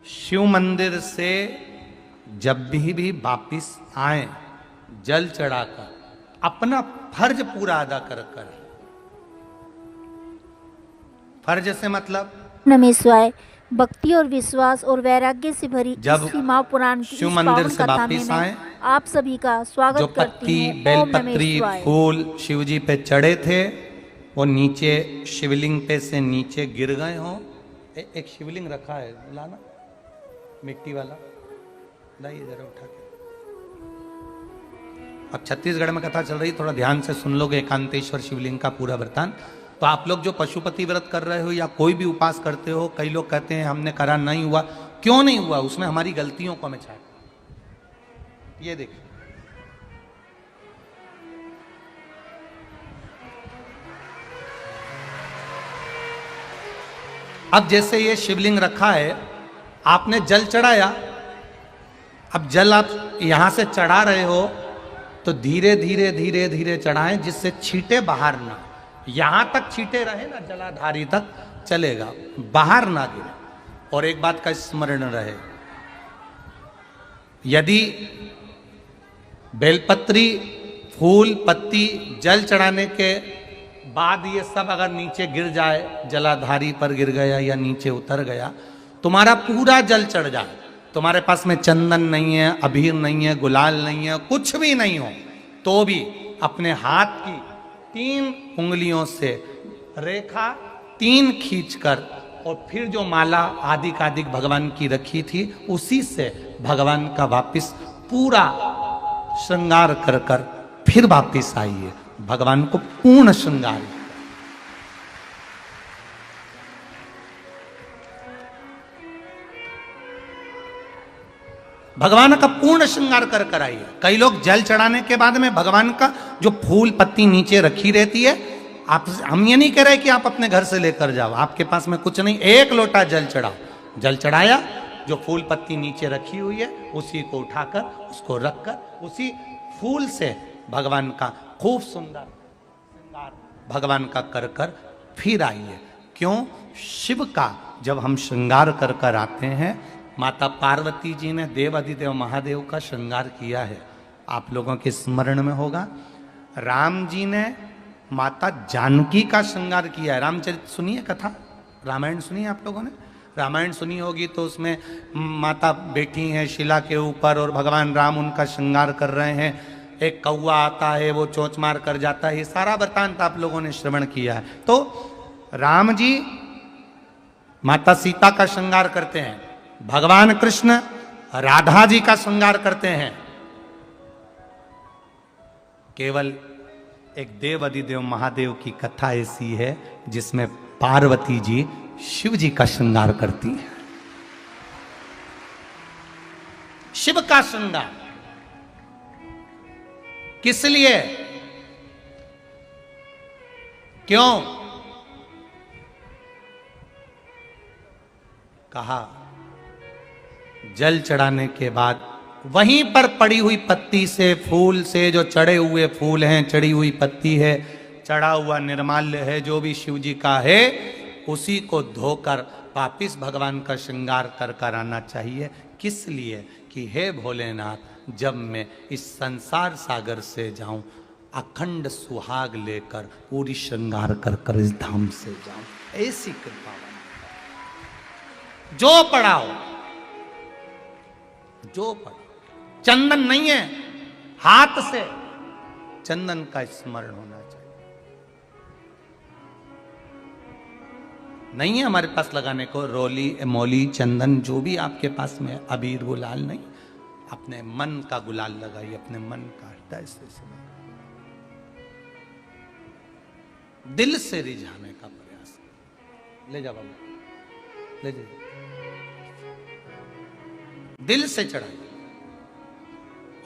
शिव मंदिर से जब भी वापिस आए जल चढ़ाकर अपना फर्ज पूरा अदा कर कर, फर्ज से मतलब नमस्वाय भक्ति और विश्वास और वैराग्य से भरी जब इस महापुराण की शिव इस मंदिर पावन से कथा में वापिस मैं आए, आप सभी का जो स्वागत करती पत्ती हूँ। ओम बेलपत्री नमः शिवाय। फूल शिव जी पे चढ़े थे वो नीचे शिवलिंग पे से नीचे गिर गए हों। एक शिवलिंग रखा है, लाना मिट्टी वाला, लाइए जरा उठा के। अब छत्तीसगढ़ में कथा चल रही, थोड़ा ध्यान से सुन लोगे एकांतेश्वर शिवलिंग का पूरा वृतांत। तो आप लोग जो पशुपति व्रत कर रहे हो या कोई भी उपास करते हो, कई लोग कहते हैं हमने करा नहीं हुआ, क्यों नहीं हुआ? उसमें हमारी गलतियों को हमें छाट। ये देखिए, अब जैसे ये शिवलिंग रखा है, आपने जल चढ़ाया, अब जल आप यहां से चढ़ा रहे हो तो धीरे धीरे धीरे धीरे चढ़ाएं जिससे छींटे बाहर ना, यहां तक छींटे रहे ना, जलाधारी तक चलेगा, बाहर ना गिरे। और एक बात का स्मरण रहे, यदि बेलपत्री फूल पत्ती जल चढ़ाने के बाद ये सब अगर नीचे गिर जाए, जलाधारी पर गिर गया या नीचे उतर गया, तुम्हारा पूरा जल चढ़ जाए, तुम्हारे पास में चंदन नहीं है, अबीर नहीं है, गुलाल नहीं है, कुछ भी नहीं हो, तो भी अपने हाथ की 3 उंगलियों से रेखा 3 खींचकर और फिर जो माला आदिकादिक भगवान की रखी थी उसी से भगवान का वापिस पूरा श्रृंगार कर कर फिर वापिस आइए, भगवान को पूर्ण श्रृंगार। भगवान का पूर्ण श्रृंगार कर कर आइए। कई लोग जल चढ़ाने के बाद में भगवान का जो फूल पत्ती नीचे रखी रहती है, आप, हम ये नहीं कह रहे कि आप अपने घर से लेकर जाओ, आपके पास में कुछ नहीं, 1 लोटा जल चढ़ाओ, जल चढ़ाया, जो फूल पत्ती नीचे रखी हुई है उसी को उठाकर उसको रखकर उसी फूल से भगवान का खूब सुंदर श्रृंगार भगवान का कर कर फिर आइए। क्यों? शिव का जब हम श्रृंगार कर कर आते हैं, माता पार्वती जी ने देव अधिदेव महादेव का श्रृंगार किया है, आप लोगों के स्मरण में होगा। राम जी ने माता जानकी का श्रृंगार किया है। रामचरित सुनिए कथा, रामायण सुनिए, आप लोगों ने रामायण सुनी होगी, तो उसमें माता बैठी हैं शिला के ऊपर और भगवान राम उनका श्रृंगार कर रहे हैं, एक कौवा आता है वो चोंच मार कर जाता है, ये सारा वृतांत आप लोगों ने श्रवण किया है। तो राम जी माता सीता का श्रृंगार करते हैं, भगवान कृष्ण राधा जी का श्रृंगार करते हैं। केवल एक देव अधिदेव महादेव की कथा ऐसी है जिसमें पार्वती जी शिव जी का श्रृंगार करती है। शिव का श्रृंगार किस लिए? क्यों? कहा जल चढ़ाने के बाद वहीं पर पड़ी हुई पत्ती से, फूल से, जो चढ़े हुए फूल हैं, चढ़ी हुई पत्ती है, चढ़ा हुआ निर्माल्य है, जो भी शिव जी का है, उसी को धोकर वापिस भगवान का श्रृंगार कर कर आना चाहिए। किस लिए? कि हे भोलेनाथ, जब मैं इस संसार सागर से जाऊं, अखंड सुहाग लेकर पूरी श्रृंगार कर कर इस धाम से जाऊं, ऐसी कृपा जो पढ़ाओ, जो पढ़ाओ। चंदन नहीं है, हाथ से चंदन का स्मरण होना चाहिए। नहीं है हमारे पास लगाने को रोली मोली चंदन, जो भी आपके पास में, अबीर गुलाल नहीं, अपने मन का गुलाल लगाइए, अपने मन का हृदय से दिल से रिझाने का प्रयास। ले जा बाबू, ले जा, दिल से चढ़ाइए।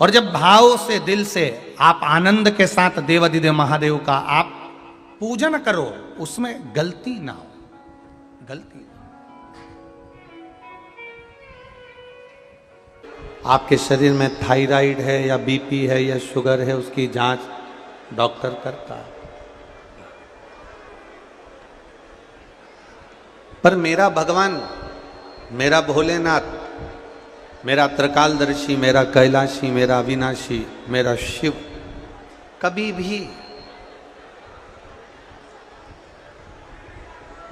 और जब भाव से, दिल से आप आनंद के साथ देव अधिदेव महादेव का आप पूजन करो, उसमें गलती ना हो, गलती। आपके शरीर में थायराइड है या बीपी है या शुगर है, उसकी जांच डॉक्टर करता है। पर मेरा भगवान मेरा भोलेनाथ, मेरा त्रिकालदर्शी, मेरा कैलाशी, मेरा अविनाशी, मेरा शिव कभी भी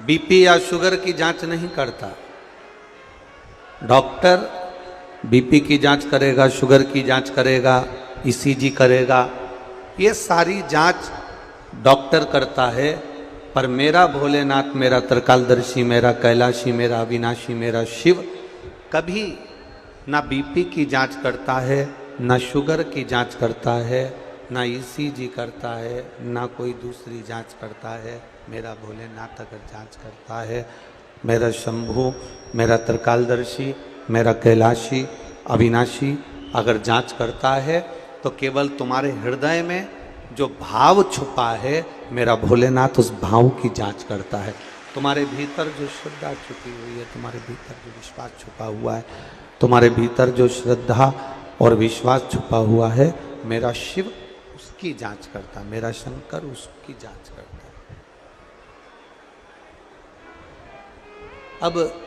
बीपी या शुगर की जांच नहीं करता। डॉक्टर बीपी की जांच करेगा, शुगर की जांच करेगा, ईसीजी करेगा, ये सारी जांच डॉक्टर करता है। पर मेरा भोलेनाथ, मेरा त्रिकालदर्शी, मेरा कैलाशी, मेरा अविनाशी, मेरा शिव कभी ना बीपी की जांच करता है, ना शुगर की जांच करता है, ना ईसीजी करता है, ना कोई दूसरी जांच करता है। मेरा भोलेनाथ अगर जांच करता है, मेरा शंभु, मेरा त्रिकालदर्शी, मेरा कैलाशी, अविनाशी अगर जांच करता है तो केवल तुम्हारे हृदय में जो भाव छुपा है, मेरा भोलेनाथ उस भाव की जांच करता है। तुम्हारे भीतर जो श्रद्धा छुपी हुई है, तुम्हारे भीतर जो विश्वास छुपा हुआ है, तुम्हारे भीतर जो श्रद्धा और विश्वास छुपा हुआ है, मेरा शिव उसकी जांच करता है, मेरा शंकर उसकी जांच करता है। अब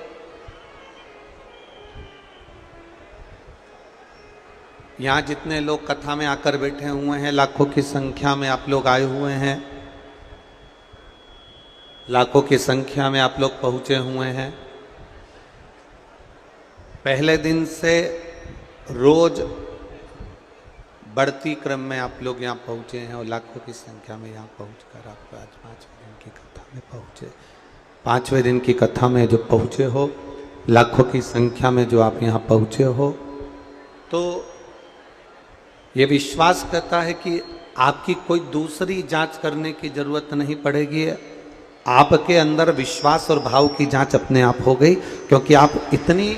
यहाँ जितने लोग कथा में आकर बैठे हुए हैं, लाखों की संख्या में आप लोग आए हुए हैं, लाखों की संख्या में आप लोग पहुंचे हुए हैं। पहले दिन से रोज बढ़ती क्रम में आप लोग यहाँ पहुंचे हैं और लाखों की संख्या में यहाँ पहुंचकर आप आज 5वें दिन की कथा में पहुंचे। 5वें दिन की कथा में जो पहुंचे हो, लाखों की संख्या में जो आप यहाँ पहुंचे हो, तो ये विश्वास करता है कि आपकी कोई दूसरी जांच करने की जरूरत नहीं पड़ेगी। आपके अंदर विश्वास और भाव की जांच अपने आप हो गई, क्योंकि आप इतनी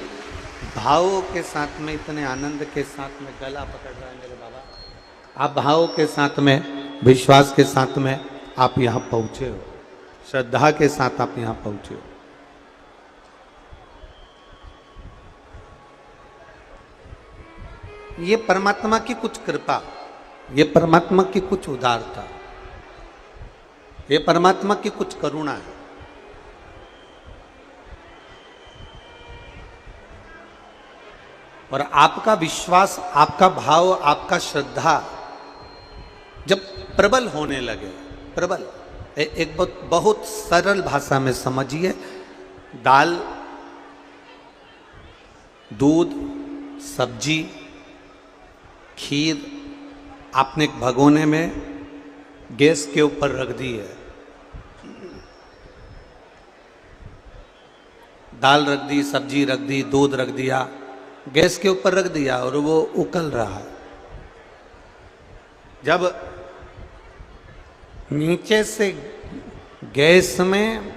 भावों के साथ में, इतने आनंद के साथ में, गला पकड़ रहा है मेरे बाबा, आप भावों के साथ में, विश्वास के साथ में आप यहाँ पहुँचे हो, श्रद्धा के साथ आप यहाँ पहुँचे हो। ये परमात्मा की कुछ कृपा, ये परमात्मा की कुछ उदारता, ये परमात्मा की कुछ करुणा है। और आपका विश्वास, आपका भाव, आपका श्रद्धा जब प्रबल होने लगे, प्रबल, एक बहुत सरल भाषा में समझिए, दाल, दूध, सब्जी, खीर आपने एक भगोने में गैस के ऊपर रख दी है, दाल रख दी, सब्जी रख दी, दूध रख दिया, गैस के ऊपर रख दिया और वो उकल रहा है। जब नीचे से गैस में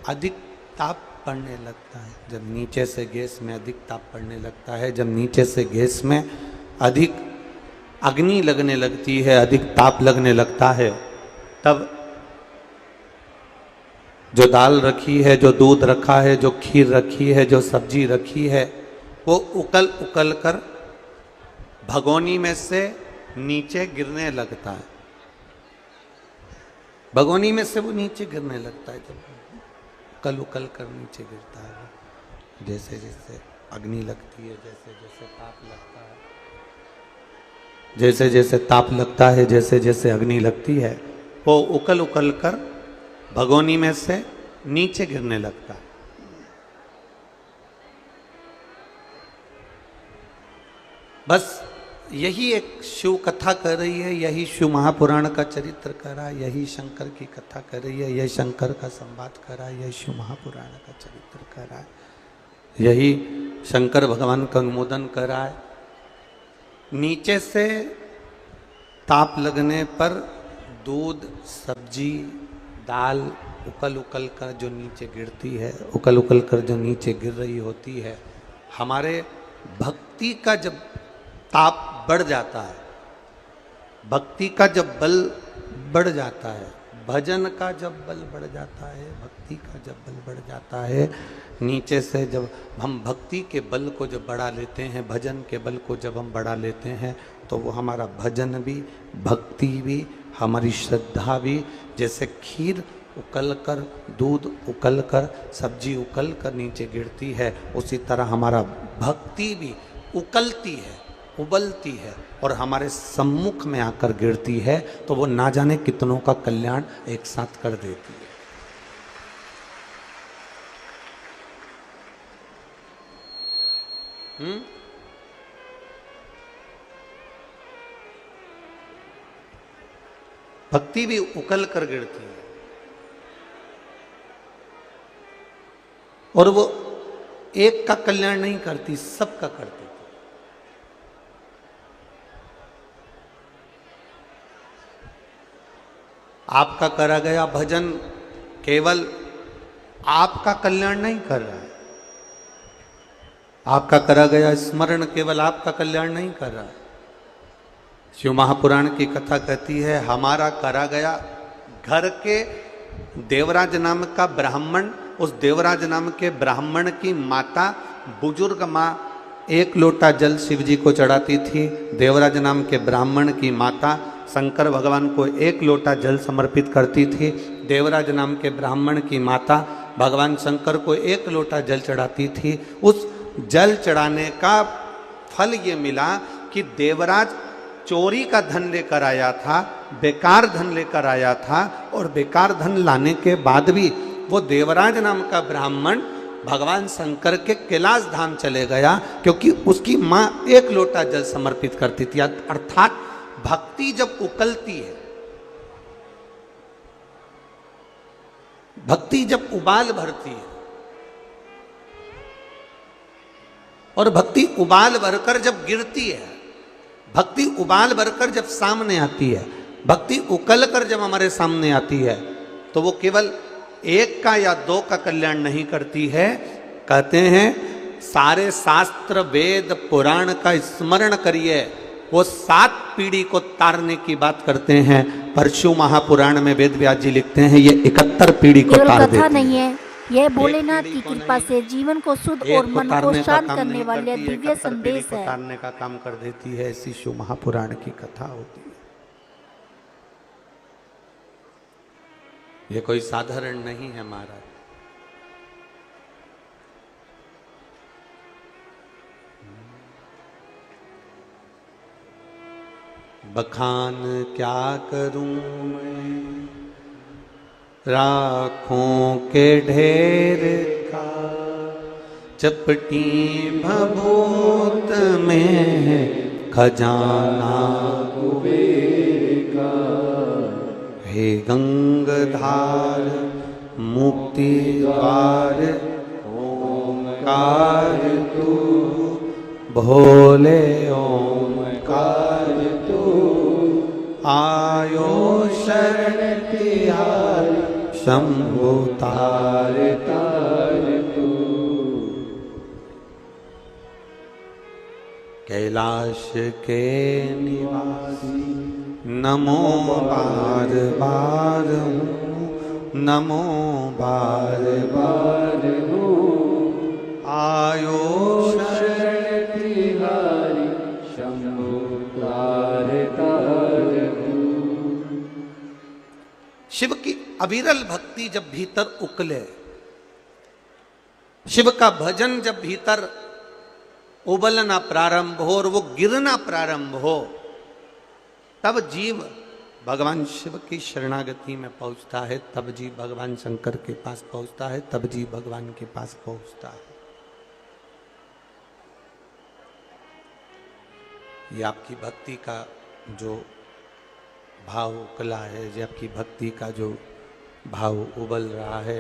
अधिक ताप पड़ने लगता है, जब नीचे से गैस में अधिक ताप पड़ने लगता है, जब नीचे से गैस में अधिक अग्नि लगने लगती है, अधिक ताप लगने लगता है, तब जो दाल रखी है, जो दूध रखा है, जो खीर रखी है, जो सब्जी रखी है, वो उकल उकल कर भगोनी में से नीचे गिरने लगता है। भगोनी में से वो नीचे गिरने लगता है, जब उकल उकल कर नीचे गिरता है। जैसे जैसे अग्नि लगती है, जैसे जैसे ताप लगता है, जैसे जैसे ताप लगता है, जैसे जैसे अग्नि लगती है, वो उकल उकल कर भगोनी में से नीचे गिरने लगता है। बस यही एक शिव कथा कर रही है, यही शिव महापुराण का चरित्र कर रहा है, यही शंकर की कथा कर रही है, यही शंकर का संवाद कर रहा है, यही शिव महापुराण का चरित्र कर रहा है, यही शंकर भगवान का अनुमोदन कर रहा है। नीचे से ताप लगने पर दूध, सब्जी, दाल उकल उकल कर जो नीचे गिरती है, उकल उकल कर जो नीचे गिर रही होती है, हमारे भक्ति का जब ताप बढ़ जाता है, भक्ति का जब बल बढ़ जाता है, भजन का जब बल बढ़ जाता है, भक्ति का जब बल बढ़ जाता है, नीचे से जब हम भक्ति के बल को जब बढ़ा लेते हैं, भजन के बल को जब हम बढ़ा लेते हैं, तो वो हमारा भजन भी, भक्ति भी, हमारी श्रद्धा भी, जैसे खीर उकल कर, दूध उकल कर, सब्जी उकल कर नीचे गिरती है, उसी तरह हमारा भक्ति भी उकलती है, उबलती है और हमारे सम्मुख में आकर गिरती है, तो वो ना जाने कितनों का कल्याण एक साथ कर देती है। भक्ति भी उकल कर गिरती है और वो एक का कल्याण नहीं करती, सबका करती। आपका करा गया भजन केवल आपका कल्याण नहीं कर रहा है, आपका करा गया स्मरण केवल आपका कल्याण नहीं कर रहा है। शिव महापुराण की कथा कहती है, हमारा करा गया घर के देवराज नाम का ब्राह्मण, उस देवराज नाम के ब्राह्मण की माता बुजुर्ग माँ एक लोटा जल शिव जी को चढ़ाती थी। देवराज नाम के ब्राह्मण की माता शंकर भगवान को एक लोटा जल समर्पित करती थी। देवराज नाम के ब्राह्मण की माता भगवान शंकर को एक लोटा जल चढ़ाती थी। उस जल चढ़ाने का फल ये मिला कि देवराज चोरी का धन लेकर आया था, बेकार धन लेकर आया था, और बेकार धन लाने के बाद भी वो देवराज नाम का ब्राह्मण भगवान शंकर के कैलाश धाम चले गया, क्योंकि उसकी माँ एक लोटा जल समर्पित करती थी। अर्थात भक्ति जब उकलती है, भक्ति जब उबाल भरती है, और भक्ति उबाल भरकर जब गिरती है, भक्ति उबाल भरकर जब सामने आती है, भक्ति उकल कर जब हमारे सामने आती है, तो वो केवल एक का या दो का कल्याण नहीं करती है। कहते हैं सारे शास्त्र वेद पुराण का स्मरण करिए, वो 7 पीढ़ी को तारने की बात करते हैं। पर शिव महापुराण में वेद व्यास जी लिखते हैं ये 71 पीढ़ी को तार देती है। कथा नहीं है, यह भोलेनाथ की कृपा से जीवन को शुद्ध और मन को शांत करने वाले दिव्य संदेश है। तारने का काम कर देती है, ऐसी शिव महापुराण की कथा होती है। ये कोई साधारण नहीं है महाराज। बखान क्या करूं मैं राखों के ढेर का, चपटी भभूत में खजाना कुबेर का। हे गंगधार मुक्ति द्वार ओंकार तू, भोले ओंकार तू। आयो शरण तिहार शंभु तार तार तू। कैलाश के निवासी नमो बार बार हूँ, नमो बार बार हूँ। आयो शरण तिहारी शंभु तार तार हूँ। शिव की अविरल भक्ति जब भीतर उकले, शिव का भजन जब भीतर उबलना प्रारंभ हो और वो गिरना प्रारंभ हो, तब जीव भगवान शिव की शरणागति में पहुंचता है, तब जीव भगवान शंकर के पास पहुंचता है, तब जीव भगवान के पास पहुंचता है। ये आपकी भक्ति का जो भाव उकला है, ये आपकी भक्ति का जो भाव उबल रहा है,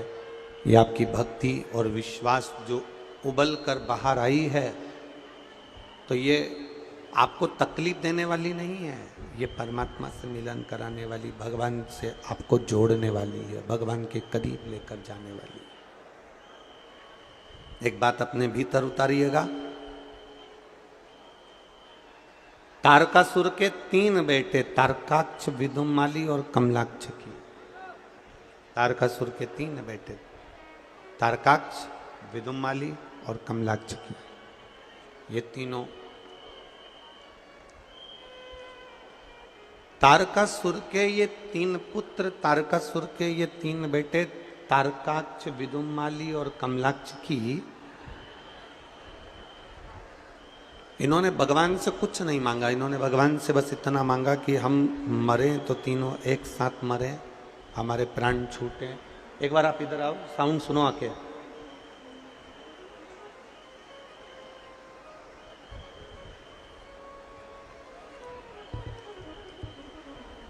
ये आपकी भक्ति और विश्वास जो उबल कर बाहर आई है, तो ये आपको तकलीफ देने वाली नहीं है, ये परमात्मा से मिलन कराने वाली, भगवान से आपको जोड़ने वाली है, भगवान के करीब लेकर जाने वाली है। एक बात अपने भीतर उतारिएगा। तारकासुर के 3 बेटे, तारकाक्ष, विदुमाली और कमलाक्ष की। तारकासुर के 3 बेटे, तारकाक्ष, विदुमाली और कमलाक्ष की। ये तीनों तारकासुर के ये 3 पुत्र, तारकासुर के ये 3 बेटे, तारकाक्ष, विदुमाली और कमलाक्ष की, इन्होंने भगवान से कुछ नहीं मांगा। इन्होंने भगवान से बस इतना मांगा कि हम मरें तो तीनों एक साथ मरें, हमारे प्राण छूटे। एक बार आप इधर आओ, साउंड सुनो आके।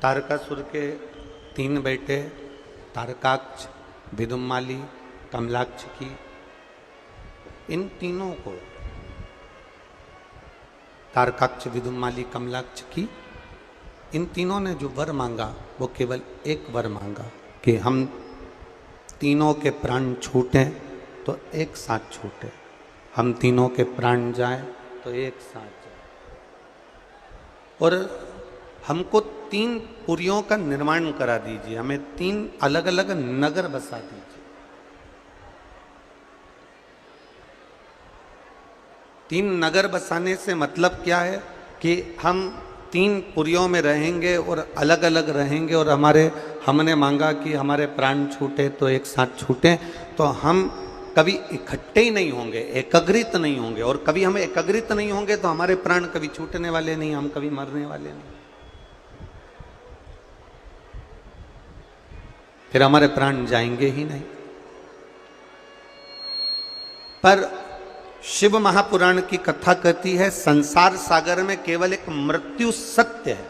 तारकासुर के 3 बेटे, तारकाक्ष, विदुमाली, कमलाक्ष की, इन तीनों को, तारकाक्ष, विदुमाली, कमलाक्ष की, इन तीनों ने जो वर मांगा वो केवल एक वर मांगा कि हम तीनों के प्राण छूटें तो एक साथ छूटे, हम तीनों के प्राण जाएं तो एक साथ जाए, और हमको 3 पुरियों का निर्माण करा दीजिए, हमें 3 अलग अलग नगर बसा दीजिए। 3 नगर बसाने से मतलब क्या है कि हम 3 पुरियों में रहेंगे और अलग अलग रहेंगे, और हमने मांगा कि हमारे प्राण छूटे तो एक साथ छूटे, तो हम कभी इकट्ठे ही नहीं होंगे, एकाग्रित नहीं होंगे, और कभी हम एकाग्रित नहीं होंगे तो हमारे प्राण कभी छूटने वाले नहीं, हम कभी मरने वाले नहीं, फिर हमारे प्राण जाएंगे ही नहीं। पर शिव महापुराण की कथा कहती है संसार सागर में केवल एक मृत्यु सत्य है।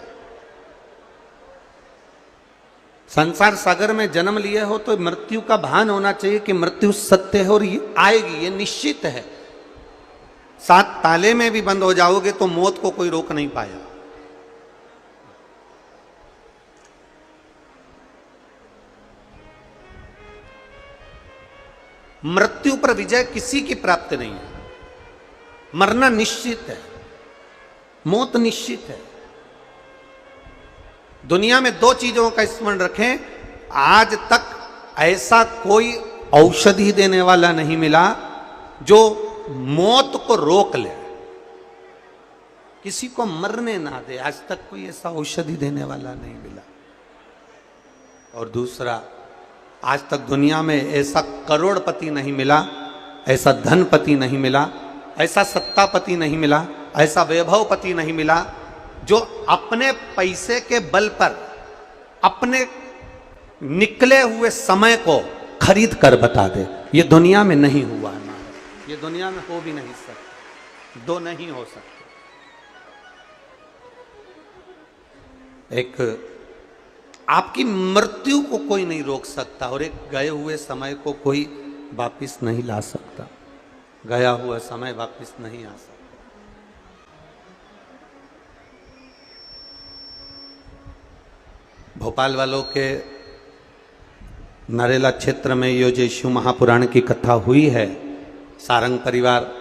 संसार सागर में जन्म लिए हो तो मृत्यु का भान होना चाहिए कि मृत्यु सत्य है और ये आएगी, ये निश्चित है। 7 ताले में भी बंद हो जाओगे तो मौत को कोई रोक नहीं पाया। मृत्यु पर विजय किसी की प्राप्त नहीं है, मरना निश्चित है, मौत निश्चित है। दुनिया में 2 चीजों का स्मरण रखें, आज तक ऐसा कोई औषधि देने वाला नहीं मिला जो मौत को रोक ले, किसी को मरने ना दे, आज तक कोई ऐसा औषधि देने वाला नहीं मिला। और दूसरा, आज तक दुनिया में ऐसा करोड़पति नहीं मिला, ऐसा धनपति नहीं मिला, ऐसा सत्तापति नहीं मिला, ऐसा वैभवपति नहीं मिला जो अपने पैसे के बल पर अपने निकले हुए समय को खरीद कर बता दे। ये दुनिया में नहीं हुआ ना, ये दुनिया में हो भी नहीं सकता, 2 नहीं हो सकते। एक आपकी मृत्यु को कोई नहीं रोक सकता और एक गए हुए समय को कोई वापिस नहीं ला सकता, गया हुआ समय वापिस नहीं आ सकता। भोपाल वालों के नरेला क्षेत्र में ये जो शिव महापुराण की कथा हुई है, सारंग परिवार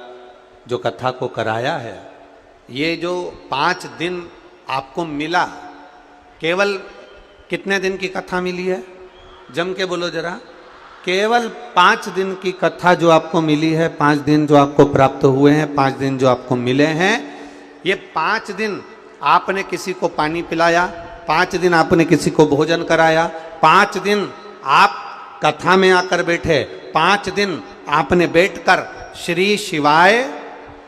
जो कथा को कराया है, ये जो 5 दिन आपको मिला, केवल कितने दिन की कथा मिली है? जम के बोलो जरा। केवल 5 दिन की कथा जो आपको मिली है, 5 दिन जो आपको प्राप्त हुए हैं, 5 दिन जो आपको मिले हैं, ये 5 दिन आपने किसी को पानी पिलाया, 5 दिन आपने किसी को भोजन कराया, 5 दिन आप कथा में आकर बैठे, 5 दिन आपने बैठकर श्री शिवाय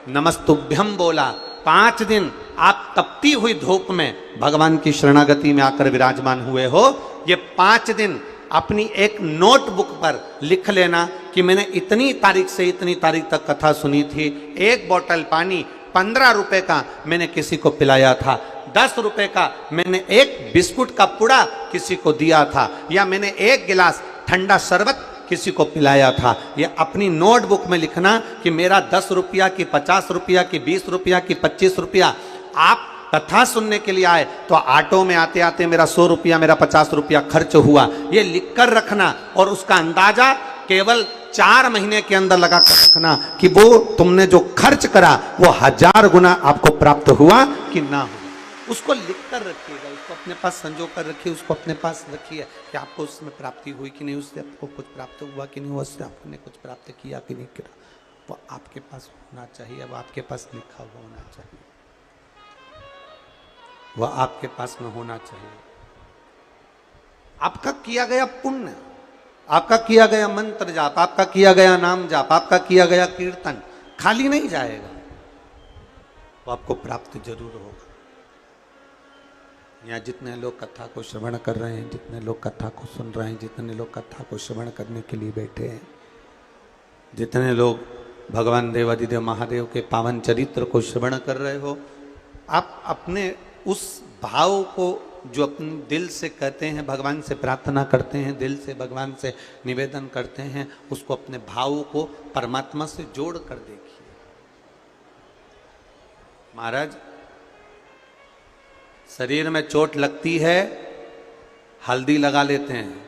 नमस्तुभ्यम बोला, 5 दिन आप तपती हुई धूप में भगवान की शरणागति में आकर विराजमान हुए हो। ये 5 दिन अपनी एक नोटबुक पर लिख लेना कि मैंने इतनी तारीख से इतनी तारीख तक कथा सुनी थी, 1 बोतल पानी 15 रुपए का मैंने किसी को पिलाया था, 10 रुपए का मैंने 1 बिस्कुट का पुड़ा किसी को दिया था, या मैंने 1 गिलास ठंडा शरबत किसी को पिलाया था। ये अपनी नोटबुक में लिखना कि मेरा 10 रुपया की 50 रुपया की 20 रुपया की 25 रुपया, आप कथा सुनने के लिए आए तो ऑटो में आते आते मेरा 100 रुपया, मेरा 50 रुपया खर्च हुआ, ये लिख कर रखना, और उसका अंदाजा केवल 4 महीने के अंदर लगा कर रखना कि वो तुमने जो खर्च करा वो 1000 गुना आपको प्राप्त हुआ कि ना हुआ। उसको लिख कर रखिएगा, उसको अपने पास संजो कर रखिए, उसको अपने पास रखिए कि आपको उसमें प्राप्ति हुई कि नहीं, उससे आपको कुछ प्राप्त हुआ कि नहीं हुआ, उससे आपने कुछ प्राप्त किया कि नहीं किया, वो आपके पास होना चाहिए, वो आपके पास लिखा हुआ होना चाहिए। वह आपके पास में होना चाहिए। आपका किया गया पुण्य, आपका किया गया मंत्र जाप, आपका किया गया नाम जाप, आपका किया गया कीर्तन खाली नहीं जाएगा, वो आपको प्राप्त जरूर होगा। यहाँ जितने लोग कथा को श्रवण कर रहे हैं, जितने लोग कथा को सुन रहे हैं, जितने लोग कथा को श्रवण करने के लिए बैठे हैं, जितने लोग भगवान देवादिदेव महादेव के पावन चरित्र को श्रवण कर रहे हो, आप अपने उस भाव को जो अपने दिल से कहते हैं, भगवान से प्रार्थना करते हैं, दिल से भगवान से निवेदन करते हैं, उसको अपने भाव को परमात्मा से जोड़ कर देखिए। महाराज, शरीर में चोट लगती है, हल्दी लगा लेते हैं,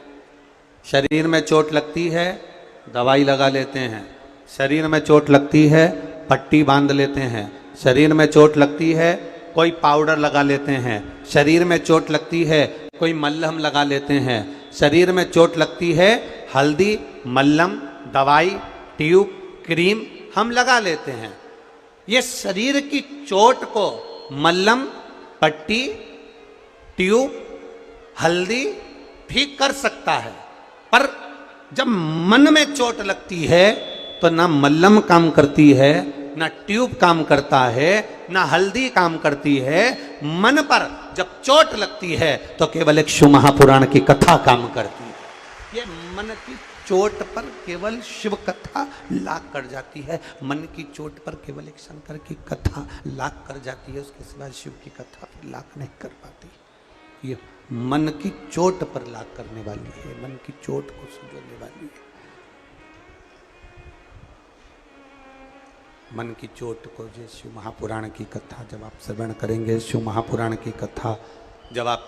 शरीर में चोट लगती है, दवाई लगा लेते हैं, शरीर में चोट लगती है, पट्टी बांध लेते हैं, शरीर में चोट लगती है, कोई पाउडर लगा लेते हैं, शरीर में चोट लगती है, कोई मल्हम लगा लेते हैं, शरीर में चोट लगती है, हल्दी, मल्हम, दवाई, ट्यूब, क्रीम हम लगा लेते हैं। ये शरीर की चोट को मल्हम, पट्टी, ट्यूब, हल्दी ठीक कर सकता है, पर जब मन में चोट लगती है तो ना मल्हम काम करती है, ना ट्यूब काम करता है, ना हल्दी काम करती है। मन पर जब चोट लगती है तो केवल एक शिव महापुराण की कथा काम करती है। ये मन की चोट पर केवल शिव कथा लाग कर जाती है, मन की चोट पर केवल एक शंकर की कथा लाग कर जाती है, उसके सिवा शिव की कथा पर लाग नहीं कर पाती। ये मन की चोट पर लाग करने वाली है, मन की चोट को सुझोने वाली है। मन की चोट को जो शिव महापुराण की कथा जब आप श्रवण करेंगे, शिव महापुराण की कथा जब आप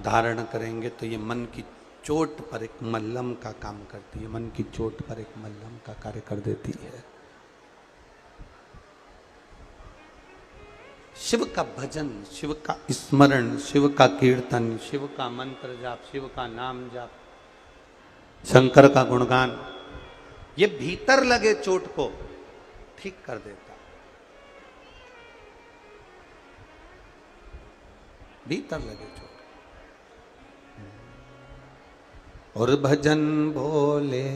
धारण करेंगे, तो ये मन की चोट पर एक मल्हम का काम करती है, मन की चोट पर एक मल्हम का कार्य कर देती है। शिव का भजन, शिव का स्मरण, शिव का कीर्तन, शिव का मंत्र जाप, शिव का नाम जाप, शंकर का गुणगान, ये भीतर लगे चोट को ठीक कर देता, भीतर लगे चोट। और भजन भोले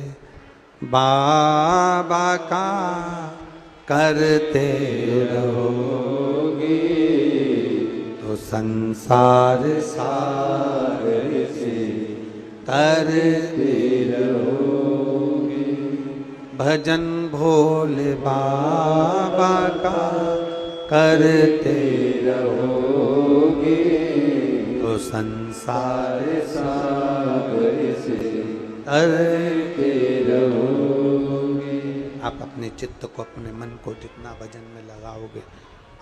बाबा का करते रहोगे तो संसार सागर से तरते रहोगे। भजन भोले बाबा का करते रहोगे तो संसार सागर से तरते रहोगे। आप अपने चित्त को, अपने मन को जितना भजन में लगाओगे,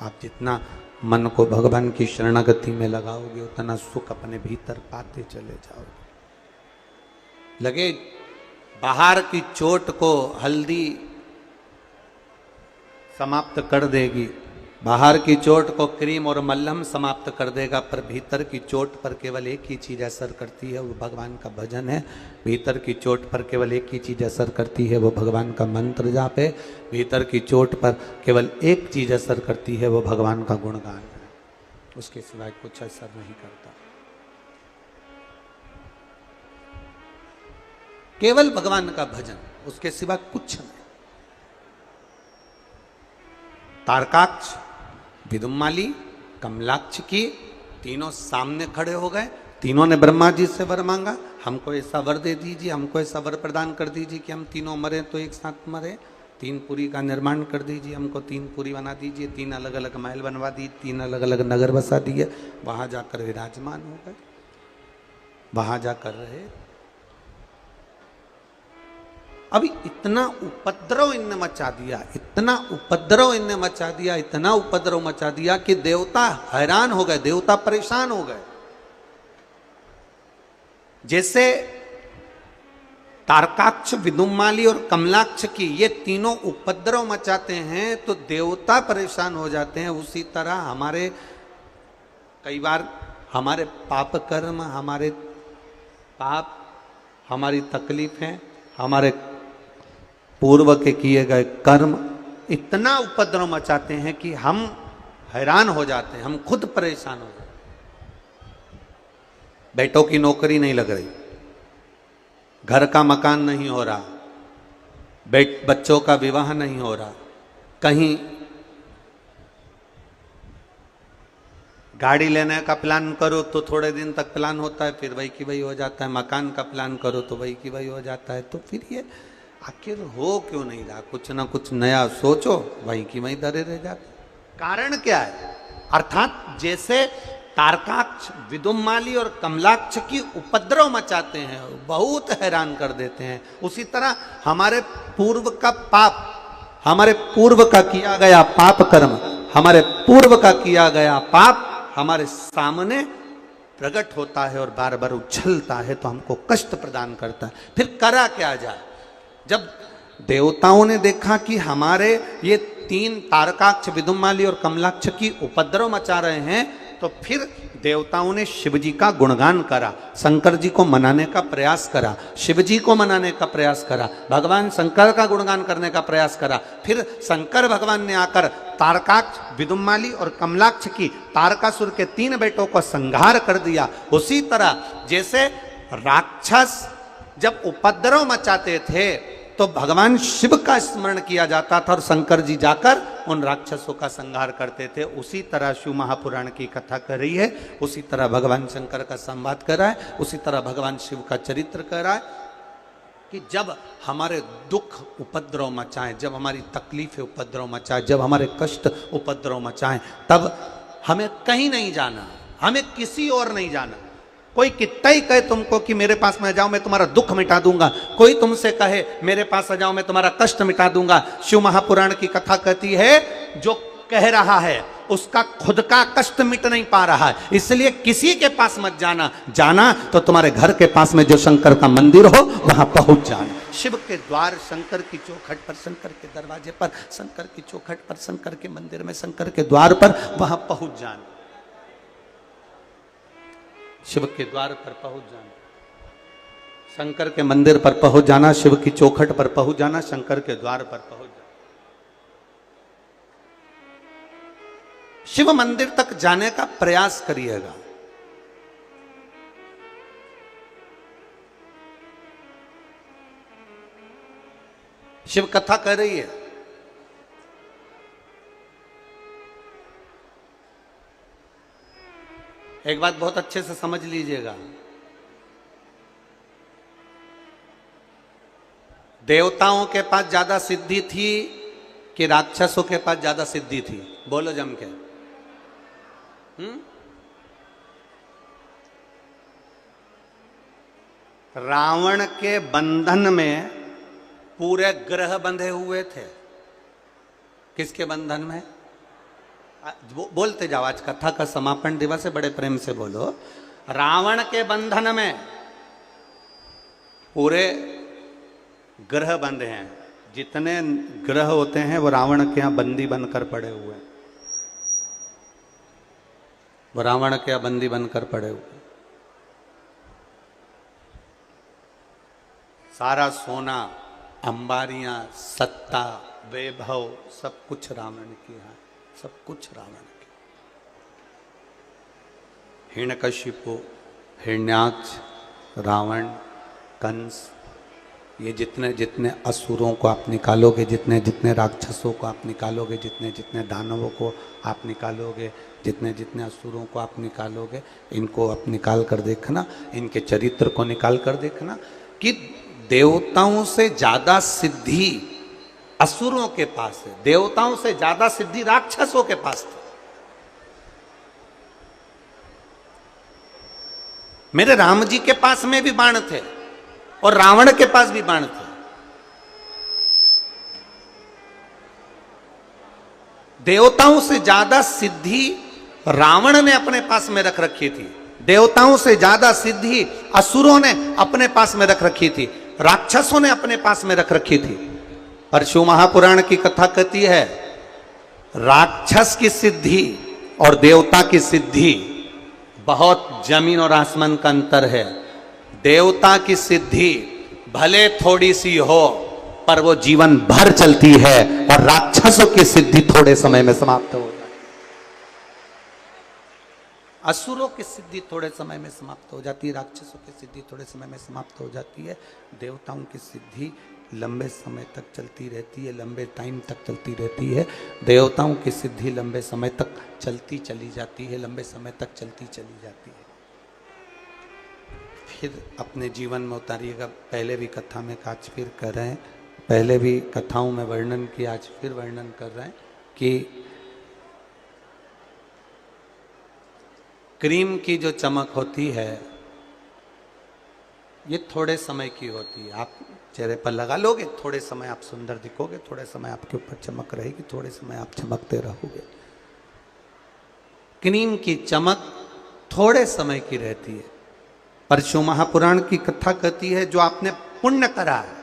आप जितना मन को भगवान की शरणागति में लगाओगे, उतना सुख अपने भीतर पाते चले जाओगे। लगे बाहर की चोट को हल्दी समाप्त कर देगी, बाहर की चोट को क्रीम और मल्हम समाप्त कर देगा, पर भीतर की चोट पर केवल एक ही चीज असर करती है, वो भगवान का भजन है। भीतर की चोट पर केवल एक ही चीज असर करती है, वो भगवान का मंत्र जाप है। भीतर की चोट पर केवल एक चीज असर करती है, वो भगवान का गुणगान है। उसके सिवाय कुछ असर नहीं करता। केवल भगवान का भजन, उसके सिवा कुछ नहीं। तारकाक्ष, विदुम्माली, कमलाक्ष की तीनों सामने खड़े हो गए। तीनों ने ब्रह्मा जी से वर मांगा, हमको ऐसा वर दे दीजिए, हमको ऐसा वर प्रदान कर दीजिए कि हम तीनों मरे तो एक साथ मरे। 3 पुरी का निर्माण कर दीजिए, हमको 3 पुरी बना दीजिए, 3 अलग अलग महल बनवा दिए, 3 अलग अलग नगर बसा दिए। वहां जाकर विराजमान हो गए, वहां जाकर रहे। अभी इतना उपद्रव इनने मचा दिया, इतना उपद्रव इनने मचा दिया, इतना उपद्रव मचा दिया कि देवता हैरान हो गए, देवता परेशान हो गए। जैसे तारकाक्ष, विदुम्माली और कमलाक्ष की ये तीनों उपद्रव मचाते हैं तो देवता परेशान हो जाते हैं, उसी तरह हमारे कई बार हमारे पाप कर्म, हमारे पाप, हमारी तकलीफें, हमारे पूर्व के किए गए कर्म इतना उपद्रव मचाते हैं कि हम हैरान हो जाते हैं, हम खुद परेशान हो जाते हैं। बेटों की नौकरी नहीं लग रही, घर का मकान नहीं हो रहा, बच्चों का विवाह नहीं हो रहा, कहीं गाड़ी लेने का प्लान करो तो थोड़े दिन तक प्लान होता है, फिर वही की वही हो जाता है, मकान का प्लान करो तो वही की वही हो जाता है। तो फिर ये आखिर हो क्यों नहीं रहा? कुछ ना कुछ नया सोचो, वही की वही धरे रह जाते। कारण क्या है? अर्थात जैसे तारकाक्ष, विदुम्माली और कमलाक्ष की उपद्रव मचाते हैं, बहुत हैरान कर देते हैं, उसी तरह हमारे पूर्व का पाप, हमारे पूर्व का किया गया पाप कर्म, हमारे पूर्व का किया गया पाप हमारे सामने प्रकट होता है और बार बार उछलता है, तो हमको कष्ट प्रदान करता है। फिर करा क्या जाए? जब देवताओं ने देखा कि हमारे ये तीन तारकाक्ष, विदुम्माली और कमलाक्ष की उपद्रव मचा रहे हैं, तो फिर देवताओं ने शिव जी का गुणगान करा, शंकर जी को मनाने का प्रयास करा, शिव जी को मनाने का प्रयास करा, भगवान शंकर का गुणगान करने का प्रयास करा। फिर शंकर भगवान ने आकर तारकाक्ष, विदुम्माली और कमलाक्ष की, तारकासुर के 3 बेटों को संहार कर दिया। उसी तरह जैसे राक्षस जब उपद्रव मचाते थे तो भगवान शिव का स्मरण किया जाता था और शंकर जी जाकर उन राक्षसों का संहार करते थे। उसी तरह शिव महापुराण की कथा कर रही है, उसी तरह भगवान शंकर का संवाद कर रहा है, उसी तरह भगवान शिव का चरित्र कर रहा है कि जब हमारे दुख उपद्रव मचाएं, जब हमारी तकलीफें उपद्रव मचाएं, जब हमारे कष्ट उपद्रव मचाएं, तब हमें कहीं नहीं जाना, हमें किसी और नहीं जाना। कोई कितना ही कहे तुमको कि मेरे पास में आ जाओ मैं तुम्हारा दुख मिटा दूंगा, कोई तुमसे कहे मेरे पास आ जाओ मैं तुम्हारा कष्ट मिटा दूंगा, शिव महापुराण की कथा कहती है जो कह रहा है उसका खुद का कष्ट मिट नहीं पा रहा है, इसलिए किसी के पास मत जाना, जाना तो तुम्हारे घर के पास में जो शंकर का मंदिर हो वहां पहुंच जाना। शिव के द्वार, शंकर की चौखट पर, शंकर के दरवाजे पर, शंकर की चौखट पर, शंकर के मंदिर में, शंकर के द्वार पर, वहां पहुंच जाना, शिव के द्वार पर पहुंच जाना, शंकर के मंदिर पर पहुंच जाना, शिव की चौखट पर पहुंच जाना, शंकर के द्वार पर पहुंच जाना। शिव मंदिर तक जाने का प्रयास करिएगा। शिव कथा कर रही है, एक बात बहुत अच्छे से समझ लीजिएगा, देवताओं के पास ज्यादा सिद्धि थी कि राक्षसों के पास ज्यादा सिद्धि थी? बोलो जम के। रावण के बंधन में पूरे ग्रह बंधे हुए थे। किसके बंधन में? बोलते जाओ, आज कथा का समापन दिवस है, बड़े प्रेम से बोलो। रावण के बंधन में पूरे ग्रह बंधे हैं, जितने ग्रह होते हैं वो रावण के यहां बंदी बनकर पड़े हुए हैं, वो रावण के यहां बंदी बनकर पड़े हुए। सारा सोना, अंबारियां, सत्ता, वैभव, सब कुछ रावण की है, सब कुछ रावण की। हिरण्यकशिपु, हिरण्याक्ष, रावण, कंस, ये जितने जितने असुरों को आप निकालोगे, जितने जितने राक्षसों को आप निकालोगे, जितने जितने दानवों को आप निकालोगे, जितने जितने असुरों को आप निकालोगे, इनको आप निकाल कर देखना, इनके चरित्र को निकाल कर देखना कि देवताओं से ज्यादा सिद्धि असुरों के पास है, देवताओं से ज्यादा सिद्धि राक्षसों के पास थी। मेरे राम जी के पास में भी बाण थे और रावण के पास भी बाण थे। देवताओं से ज्यादा सिद्धि रावण ने अपने पास में रख रखी थी, देवताओं से ज्यादा सिद्धि असुरों ने अपने पास में रख रखी थी, राक्षसों ने अपने पास में रख रखी थी। और शिव महापुराण की कथा कहती है राक्षस की सिद्धि और देवता की सिद्धि बहुत जमीन और आसमान का अंतर है। देवता की सिद्धि भले थोड़ी सी हो पर वो जीवन भर चलती है, और राक्षसों की सिद्धि थोड़े समय में समाप्त हो जाती। असुरों की सिद्धि थोड़े समय में समाप्त हो जाती है, राक्षसों की सिद्धि थोड़े समय में समाप्त हो जाती है, देवताओं की सिद्धि लंबे समय तक चलती रहती है, लंबे टाइम तक चलती रहती है। देवताओं की सिद्धि लंबे समय तक चलती चली जाती है, लंबे समय तक चलती चली जाती है। फिर अपने जीवन में उतारिएगा। पहले भी कथा में आज फिर कर रहे हैं, पहले भी कथाओं में वर्णन किया, आज फिर वर्णन कर रहे हैं कि क्रीम की जो चमक होती है ये थोड़े समय की होती है। आप चेहरे पर लगा लोगे, थोड़े समय आप सुंदर दिखोगे, थोड़े समय आपके ऊपर चमक रहेगी, थोड़े समय आप चमकते रहोगे। क्रीम की चमक थोड़े समय की रहती है। परशु महापुराण की कथा कहती है, जो आपने पुण्य करा है,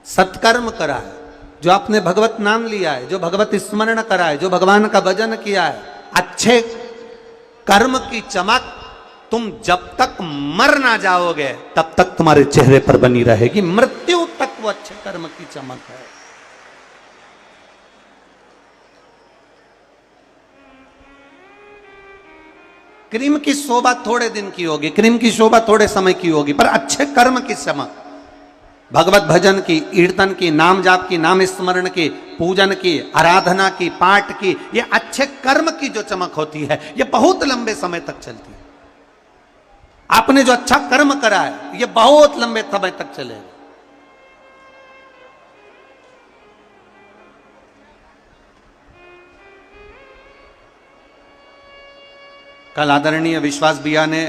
सत्कर्म करा है, जो आपने भगवत नाम लिया है, जो भगवत स्मरण करा है, जो भगवान का भजन किया है, अच्छे कर्म की चमक तुम जब तक मर ना जाओगे तब तक तुम्हारे चेहरे पर बनी रहेगी। मृत्यु तक वो अच्छे कर्म की चमक है। क्रीम की शोभा थोड़े दिन की होगी, क्रीम की शोभा थोड़े समय की होगी, पर अच्छे कर्म की चमक, भगवत भजन की, कीर्तन की, नाम जाप की, नाम स्मरण की, पूजन की, आराधना की, पाठ की, ये अच्छे कर्म की जो चमक होती है ये बहुत लंबे समय तक चलती है। आपने जो अच्छा कर्म करा है ये बहुत लंबे समय तक चलेगा। कल आदरणीय विश्वास भैया ने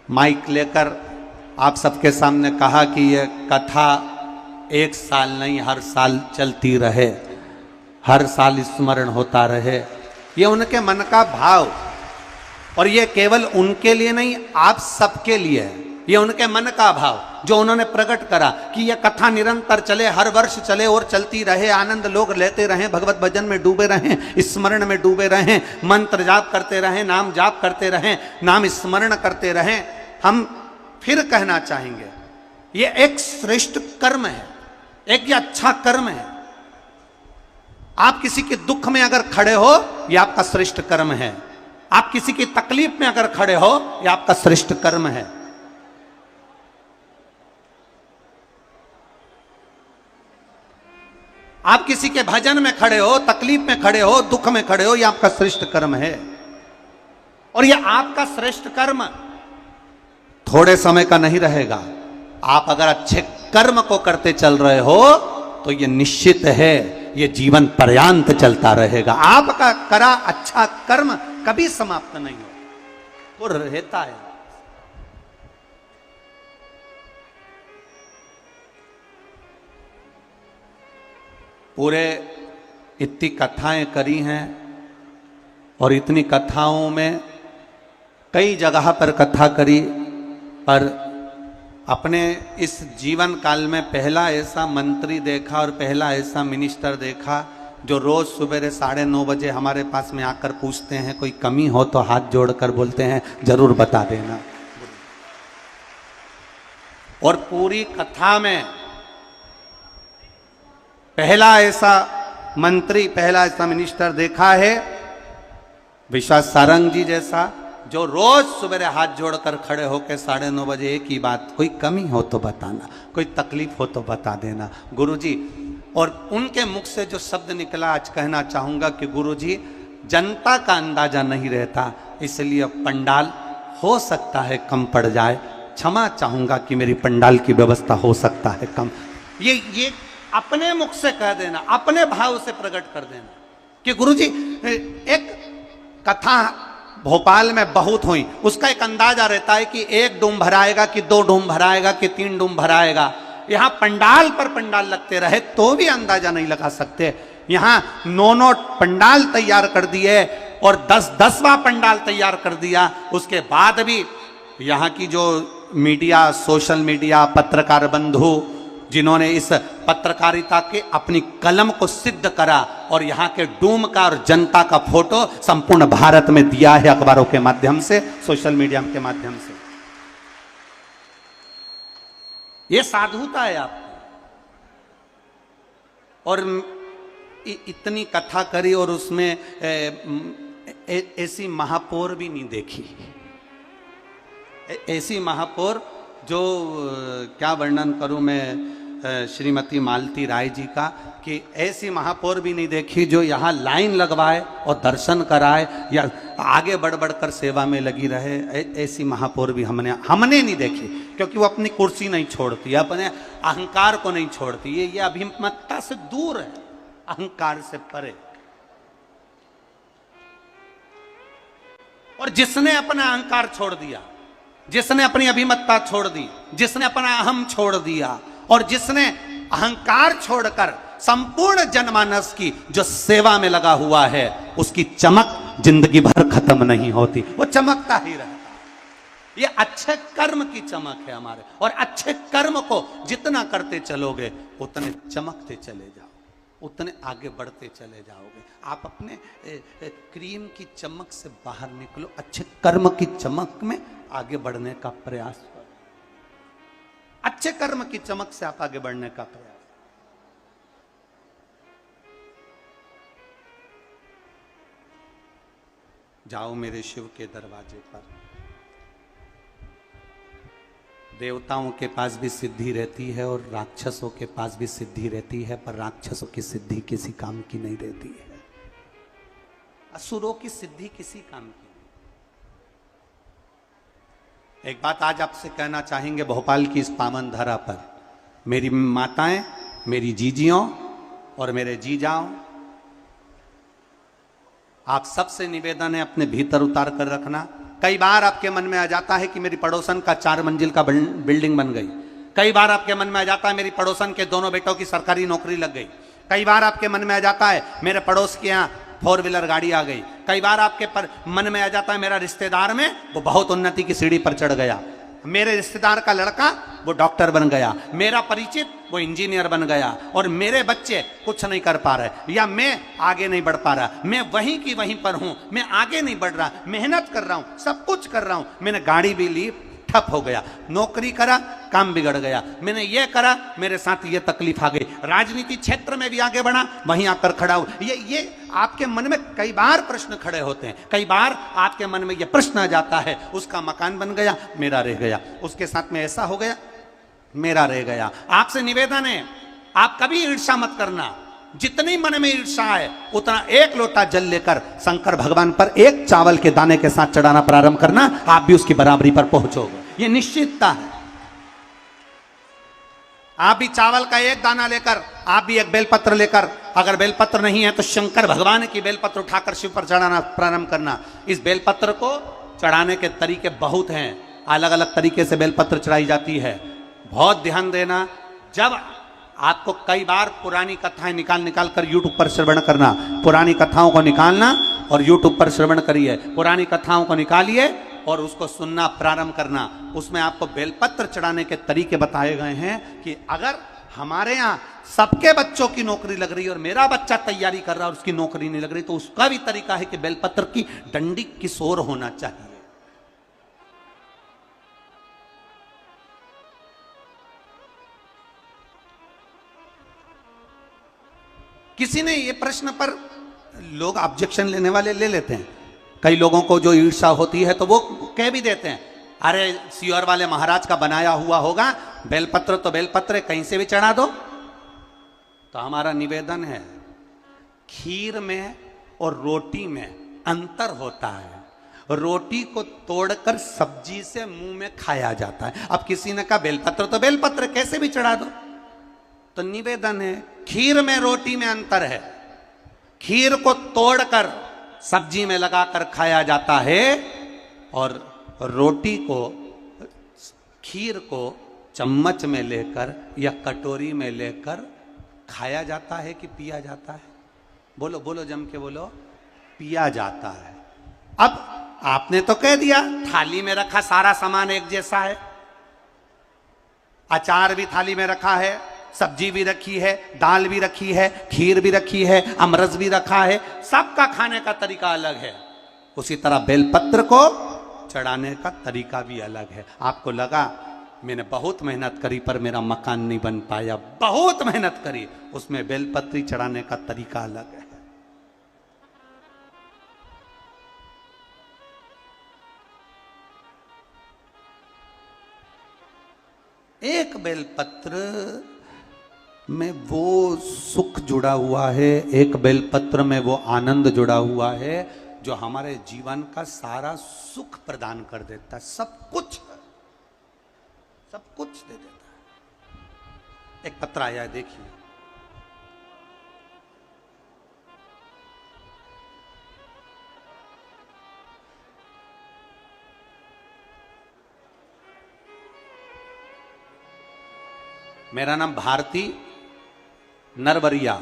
माइक लेकर आप सबके सामने कहा कि यह कथा एक साल नहीं, हर साल चलती रहे, हर साल स्मरण होता रहे। ये उनके मन का भाव, और ये केवल उनके लिए नहीं, आप सबके लिए है। ये उनके मन का भाव जो उन्होंने प्रकट करा कि यह कथा निरंतर चले, हर वर्ष चले और चलती रहे, आनंद लोग लेते रहें, भगवत भजन में डूबे रहें, स्मरण में डूबे रहें, मंत्र जाप करते रहें, नाम जाप करते रहें, नाम स्मरण करते रहें। हम फिर कहना चाहेंगे ये एक श्रेष्ठ कर्म है, एक ये अच्छा कर्म है। आप किसी के दुख में अगर खड़े हो यह आपका श्रेष्ठ कर्म है। आप किसी की तकलीफ में अगर खड़े हो यह आपका श्रेष्ठ कर्म है। आप किसी के भजन में खड़े हो, तकलीफ में खड़े हो, दुख में खड़े हो, यह आपका श्रेष्ठ कर्म है। और यह आपका श्रेष्ठ कर्म थोड़े समय का नहीं रहेगा। आप अगर अच्छे कर्म को करते चल रहे हो तो यह निश्चित है यह जीवन पर्यांत चलता रहेगा। आपका करा अच्छा कर्म कभी समाप्त नहीं हो, वो रहता है। पूरे इतनी कथाएं करी हैं और इतनी कथाओं में कई जगह पर कथा करी, पर अपने इस जीवन काल में पहला ऐसा मंत्री देखा और पहला ऐसा मिनिस्टर देखा जो रोज सवेरे 9:30 बजे हमारे पास में आकर पूछते हैं, कोई कमी हो तो हाथ जोड़कर बोलते हैं जरूर बता देना। और पूरी कथा में पहला ऐसा मंत्री, पहला ऐसा मिनिस्टर देखा है विश्वास सारंग जी जैसा, जो रोज सवेरे हाथ जोड़कर खड़े होकर 9:30 बजे एक ही बात, कोई कमी हो तो बताना, कोई तकलीफ हो तो बता देना गुरुजी। और उनके मुख से जो शब्द निकला आज कहना चाहूंगा कि गुरुजी, जनता का अंदाजा नहीं रहता, इसलिए पंडाल हो सकता है कम पड़ जाए, क्षमा चाहूंगा कि मेरी पंडाल की व्यवस्था हो सकता है कम। ये अपने मुख से कह देना, अपने भाव से प्रकट कर देना कि गुरुजी एक कथा भोपाल में बहुत हुई, उसका एक अंदाजा रहता है कि 1 डूम भराएगा कि 2 डूम भराएगा कि 3 डूम भराएगा। यहां पंडाल पर पंडाल लगते रहे तो भी अंदाजा नहीं लगा सकते। यहां 9 पंडाल तैयार कर दिए और 10वां पंडाल तैयार कर दिया, उसके बाद भी यहां की जो मीडिया, सोशल मीडिया, पत्रकार बंधु जिन्होंने इस पत्रकारिता के अपनी कलम को सिद्ध करा और यहाँ के डूम का और जनता का फोटो संपूर्ण भारत में दिया है, अखबारों के माध्यम से, सोशल मीडिया के माध्यम से। ये साधुता है आपकी। और इतनी कथा करी और उसमें ऐसी महापौर भी नहीं देखी। ऐसी महापौर जो क्या वर्णन करूं मैं श्रीमती मालती राय जी का, कि ऐसी महापौर भी नहीं देखी जो यहाँ लाइन लगवाए और दर्शन कराए या आगे बढ़ बढ़ कर सेवा में लगी रहे। ऐसी महापौर भी हमने नहीं देखी, क्योंकि वो अपनी कुर्सी नहीं छोड़ती, अपने अहंकार को नहीं छोड़ती। ये अभिमतता से दूर है, अहंकार से परे। और जिसने अपना अहंकार छोड़ दिया, जिसने अपनी अभिमतता छोड़ दी, जिसने अपना अहम छोड़ दिया, और जिसने अहंकार छोड़कर संपूर्ण जनमानस की जो सेवा में लगा हुआ है, उसकी चमक जिंदगी भर खत्म नहीं होती, वो चमकता ही रहता। ये अच्छे कर्म की चमक है हमारे, और अच्छे कर्म को जितना करते चलोगे उतने चमकते चले जाओ, उतने आगे बढ़ते चले जाओगे। आप अपने क्रीम की चमक से बाहर निकलो, अच्छे कर्म की चमक में आगे बढ़ने का प्रयास करो। अच्छे कर्म की चमक से आप आगे बढ़ने का प्रयास। जाओ मेरे शिव के दरवाजे पर। देवताओं के पास भी सिद्धि रहती है और राक्षसों के पास भी सिद्धि रहती है, पर राक्षसों की सिद्धि किसी काम की नहीं रहती है, असुरों की सिद्धि किसी काम की नहीं। एक बात आज आपसे कहना चाहेंगे भोपाल की इस पावन धरा पर, मेरी माताएं, मेरी जीजियों और मेरे जीजाओं, आप सबसे निवेदन है अपने भीतर उतार कर रखना। कई बार आपके मन में आ जाता है कि मेरी पड़ोसन का 4 मंजिल का बिल्डिंग बन गई। कई बार आपके मन में आ जाता है मेरी पड़ोसन के दोनों बेटों की सरकारी नौकरी लग गई। कई बार आपके मन में आ जाता है मेरे पड़ोस के यहाँ 4 व्हीलर गाड़ी आ गई। कई बार आपके मन में आ जाता है मेरा रिश्तेदार में वो बहुत उन्नति की सीढ़ी पर चढ़ गया, मेरे रिश्तेदार का लड़का वो डॉक्टर बन गया, मेरा परिचित वो इंजीनियर बन गया, और मेरे बच्चे कुछ नहीं कर पा रहे, या मैं आगे नहीं बढ़ पा रहा, मैं वहीं की वहीं पर हूं, मैं आगे नहीं बढ़ रहा, मेहनत कर रहा हूं, सब कुछ कर रहा हूं, मैंने गाड़ी भी ली, ठप हो गया, नौकरी करा, काम बिगड़ गया, मैंने ये करा, मेरे साथ ये तकलीफ आ गई, राजनीति क्षेत्र में भी आगे बढ़ा, वहीं आकर खड़ा हूं। ये आपके मन में कई बार प्रश्न खड़े होते हैं, कई बार आपके मन में ये प्रश्न आ जाता है, उसका मकान बन गया, मेरा रह गया, उसके साथ में ऐसा हो गया, मेरा रह गया। आपसे निवेदन है, आप कभी ईर्ष्या मत करना, जितनी मन में ईर्ष्या है उतना एक लोटा जल लेकर शंकर भगवान पर एक चावल के दाने के साथ चढ़ाना प्रारंभ करना, आप भी उसकी बराबरी पर पहुंचोगे, ये निश्चितता है। आप भी चावल का एक दाना लेकर, आप भी एक बेलपत्र लेकर, अगर बेलपत्र नहीं है तो शंकर भगवान की बेलपत्र उठाकर शिव पर चढ़ाना प्रारंभ करना। इस बेलपत्र को चढ़ाने के तरीके बहुत हैं, अलग अलग तरीके से बेलपत्र चढ़ाई जाती है, बहुत ध्यान देना। जब आपको कई बार पुरानी कथाएं निकाल कर यूट्यूब पर श्रवण करना, पुरानी कथाओं को निकालना और यूट्यूब पर श्रवण करिए, पुरानी कथाओं को निकालिए और उसको सुनना प्रारंभ करना। उसमें आपको बेलपत्र चढ़ाने के तरीके बताए गए हैं कि अगर हमारे यहाँ सबके बच्चों की नौकरी लग रही है और मेरा बच्चा तैयारी कर रहा है और उसकी नौकरी नहीं लग रही, तो उसका भी तरीका है कि बेलपत्र की डंडी किशोर होना चाहिए। किसी ने ये प्रश्न पर लोग ऑब्जेक्शन लेने वाले ले लेते हैं, कई लोगों को जो ईर्ष्या होती है तो वो कह भी देते हैं, अरे सियोर वाले महाराज का बनाया हुआ होगा, बेलपत्र तो बेलपत्र कहीं से भी चढ़ा दो। तो हमारा निवेदन है, खीर में और रोटी में अंतर होता है, रोटी को तोड़कर सब्जी से मुंह में खाया जाता है। अब किसी ने कहा बेलपत्र तो बेलपत्र कैसे भी चढ़ा दो, तो निवेदन है खीर में रोटी में अंतर है, खीर को तोड़कर सब्जी में लगाकर खाया जाता है और रोटी को, खीर को चम्मच में लेकर या कटोरी में लेकर खाया जाता है कि पिया जाता है? बोलो बोलो, जम के बोलो, पिया जाता है। अब आपने तो कह दिया थाली में रखा सारा सामान एक जैसा है, अचार भी थाली में रखा है, सब्जी भी रखी है, दाल भी रखी है, खीर भी रखी है, अमरस भी रखा है, सबका खाने का तरीका अलग है। उसी तरह बेलपत्र को चढ़ाने का तरीका भी अलग है। आपको लगा मैंने बहुत मेहनत करी पर मेरा मकान नहीं बन पाया, बहुत मेहनत करी, उसमें बेलपत्री चढ़ाने का तरीका अलग है। एक बेलपत्र में वो सुख जुड़ा हुआ है, एक बेलपत्र में वो आनंद जुड़ा हुआ है जो हमारे जीवन का सारा सुख प्रदान कर देता है। सब कुछ दे देता है। एक पत्र आया है, देखिए। मेरा नाम भारती नरवरिया,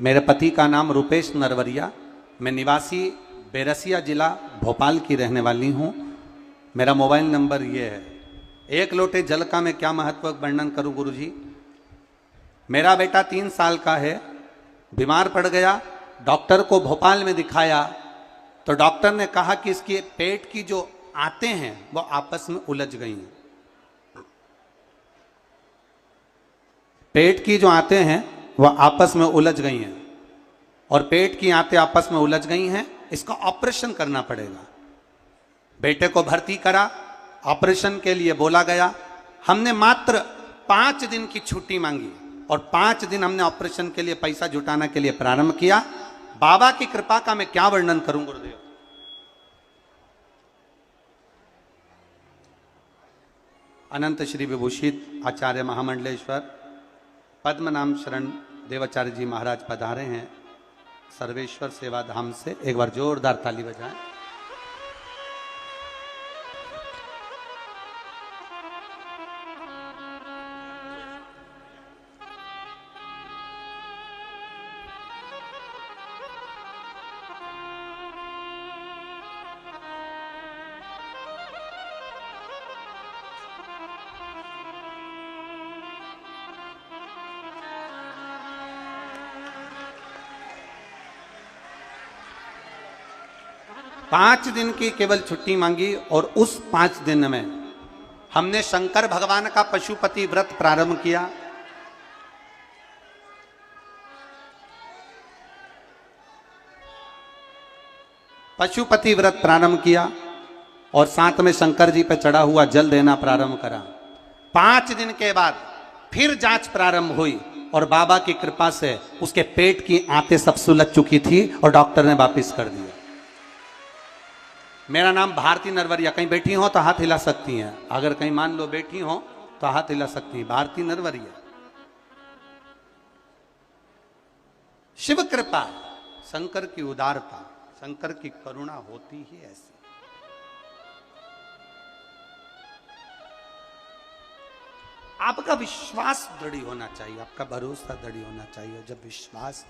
मेरे पति का नाम रुपेश नरवरिया। मैं निवासी बेरसिया जिला भोपाल की रहने वाली हूँ। मेरा मोबाइल नंबर ये है। एक लोटे जल का मैं क्या महत्व वर्णन करूँ गुरुजी। मेरा बेटा 3 साल का है, बीमार पड़ गया, डॉक्टर को भोपाल में दिखाया तो डॉक्टर ने कहा कि इसकी पेट की जो आंतें हैं वो आपस में उलझ गई हैं। पेट की जो आंतें हैं वह आपस में उलझ गई हैं और पेट की आंतें आपस में उलझ गई हैं, इसका ऑपरेशन करना पड़ेगा। बेटे को भर्ती करा, ऑपरेशन के लिए बोला गया। हमने मात्र 5 दिन की छुट्टी मांगी और 5 दिन हमने ऑपरेशन के लिए पैसा जुटाने के लिए प्रारंभ किया। बाबा की कृपा का मैं क्या वर्णन करूं गुरुदेव। अनंत श्री विभूषित आचार्य महामंडलेश्वर पद्म नाम शरण देवाचार्य जी महाराज पधारे हैं सर्वेश्वर सेवा धाम से। एक बार जोरदार ताली बजाएं। पांच दिन की केवल छुट्टी मांगी और उस 5 दिन में हमने शंकर भगवान का पशुपति व्रत प्रारंभ किया। पशुपति व्रत प्रारंभ किया और साथ में शंकर जी पे चढ़ा हुआ जल देना प्रारंभ करा। 5 दिन के बाद फिर जांच प्रारंभ हुई और बाबा की कृपा से उसके पेट की आंतें सब सुलझ चुकी थी और डॉक्टर ने वापिस कर दिया। मेरा नाम भारती नरवरिया। कहीं बैठी हो तो हाथ हिला सकती हैं, अगर कहीं मान लो बैठी हो तो हाथ हिला सकती हैं। भारती नरवरिया। शिव कृपा, शंकर की उदारता, शंकर की करुणा होती ही ऐसी। आपका विश्वास दृढ़ होना चाहिए, आपका भरोसा दृढ़ होना चाहिए। जब विश्वास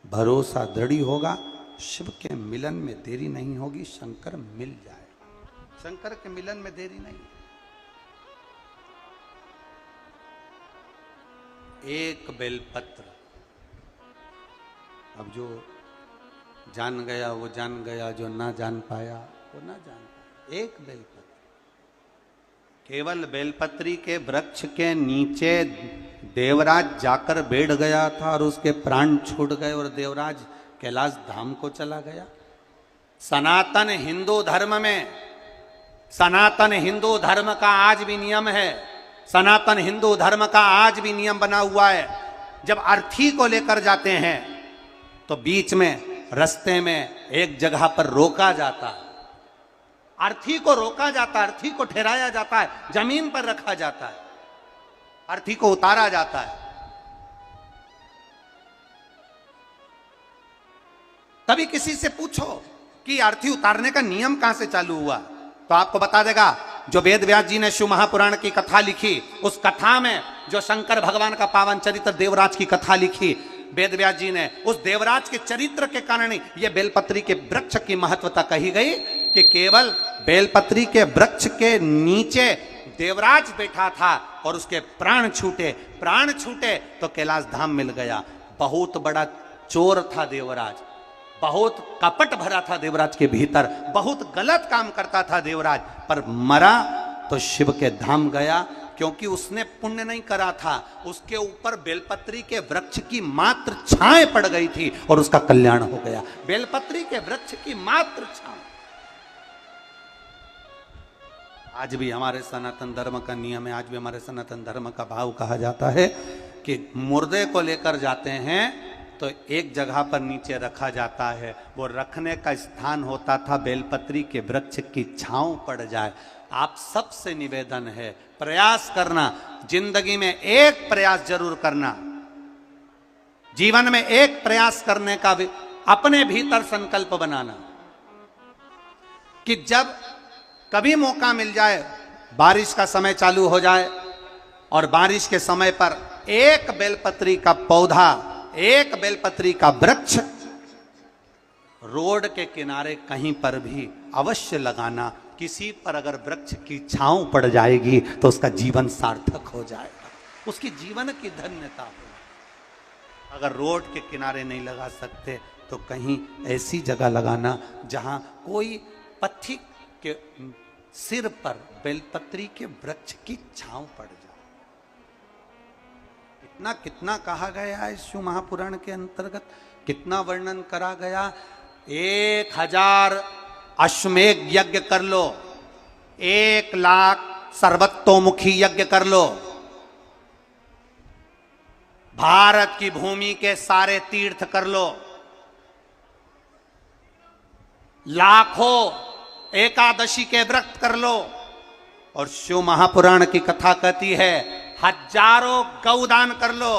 भरोसा दृढ़ होगा, शिव के मिलन में देरी नहीं होगी, शंकर मिल जाएगा। शंकर के मिलन में देरी नहीं। एक बेलपत्र, अब जो जान गया वो जान गया, जो ना जान पाया वो ना जान पाया। एक बेलपत्र, केवल बेलपत्री के वृक्ष के नीचे देवराज जाकर बैठ गया था और उसके प्राण छूट गए और देवराज कैलाश धाम को चला गया। सनातन हिंदू धर्म में, सनातन हिंदू धर्म का आज भी नियम है, सनातन हिंदू धर्म का आज भी नियम बना हुआ है। जब अर्थी को लेकर जाते हैं तो बीच में रास्ते में एक जगह पर रोका जाता है, अर्थी को रोका जाता है, अर्थी को ठहराया जाता है, जमीन पर रखा जाता है, अर्थी को उतारा जाता है। तभी किसी से पूछो कि अर्थी उतारने का नियम कहां से चालू हुआ, तो आपको बता देगा जो वेद व्यास जी ने शिव महापुराण की कथा लिखी, उस कथा में जो शंकर भगवान का पावन चरित्र देवराज की कथा लिखी वेद व्यास जी ने, उस देवराज के चरित्र के कारण ये बेलपत्री के वृक्ष की महत्वता कही गई कि केवल बेलपत्री के वृक्ष के नीचे देवराज बैठा था और उसके प्राण छूटे तो कैलाश धाम मिल गया। बहुत बड़ा चोर था देवराज, बहुत कपट भरा था देवराज के भीतर, बहुत गलत काम करता था देवराज, पर मरा तो शिव के धाम गया क्योंकि उसने पुण्य नहीं करा था। उसके ऊपर बेलपत्री के वृक्ष की मात्र छाएं पड़ गई थी और उसका कल्याण हो गया। बेलपत्री के वृक्ष की मात्र छाएं। आज भी हमारे सनातन धर्म का नियम है, आज भी हमारे सनातन धर्म का भाव कहा जाता है कि मुर्दे को लेकर जाते हैं तो एक जगह पर नीचे रखा जाता है, वो रखने का स्थान होता था बेलपत्री के वृक्ष की छांव पड़ जाए। आप सबसे निवेदन है, प्रयास करना, जिंदगी में एक प्रयास जरूर करना, जीवन में एक प्रयास करने का भी अपने भीतर संकल्प बनाना कि जब कभी मौका मिल जाए, बारिश का समय चालू हो जाए और बारिश के समय पर एक बेलपत्री का पौधा, एक बेलपत्री का वृक्ष रोड के किनारे कहीं पर भी अवश्य लगाना। किसी पर अगर वृक्ष की छांव पड़ जाएगी तो उसका जीवन सार्थक हो जाएगा, उसकी जीवन की धन्यता हो। अगर रोड के किनारे नहीं लगा सकते तो कहीं ऐसी जगह लगाना जहां कोई पथिक के सिर पर बेलपत्री के वृक्ष की छांव पड़ जाए। इतना कितना कहा गया है शिव महापुराण के अंतर्गत, कितना वर्णन करा गया। 1000 अश्वमेघ यज्ञ कर लो, 1,00,000 सर्वतोमुखी यज्ञ कर लो, भारत की भूमि के सारे तीर्थ कर लो, लाखों एकादशी के व्रत कर लो, और शिव महापुराण की कथा कहती है हजारों गौदान कर लो,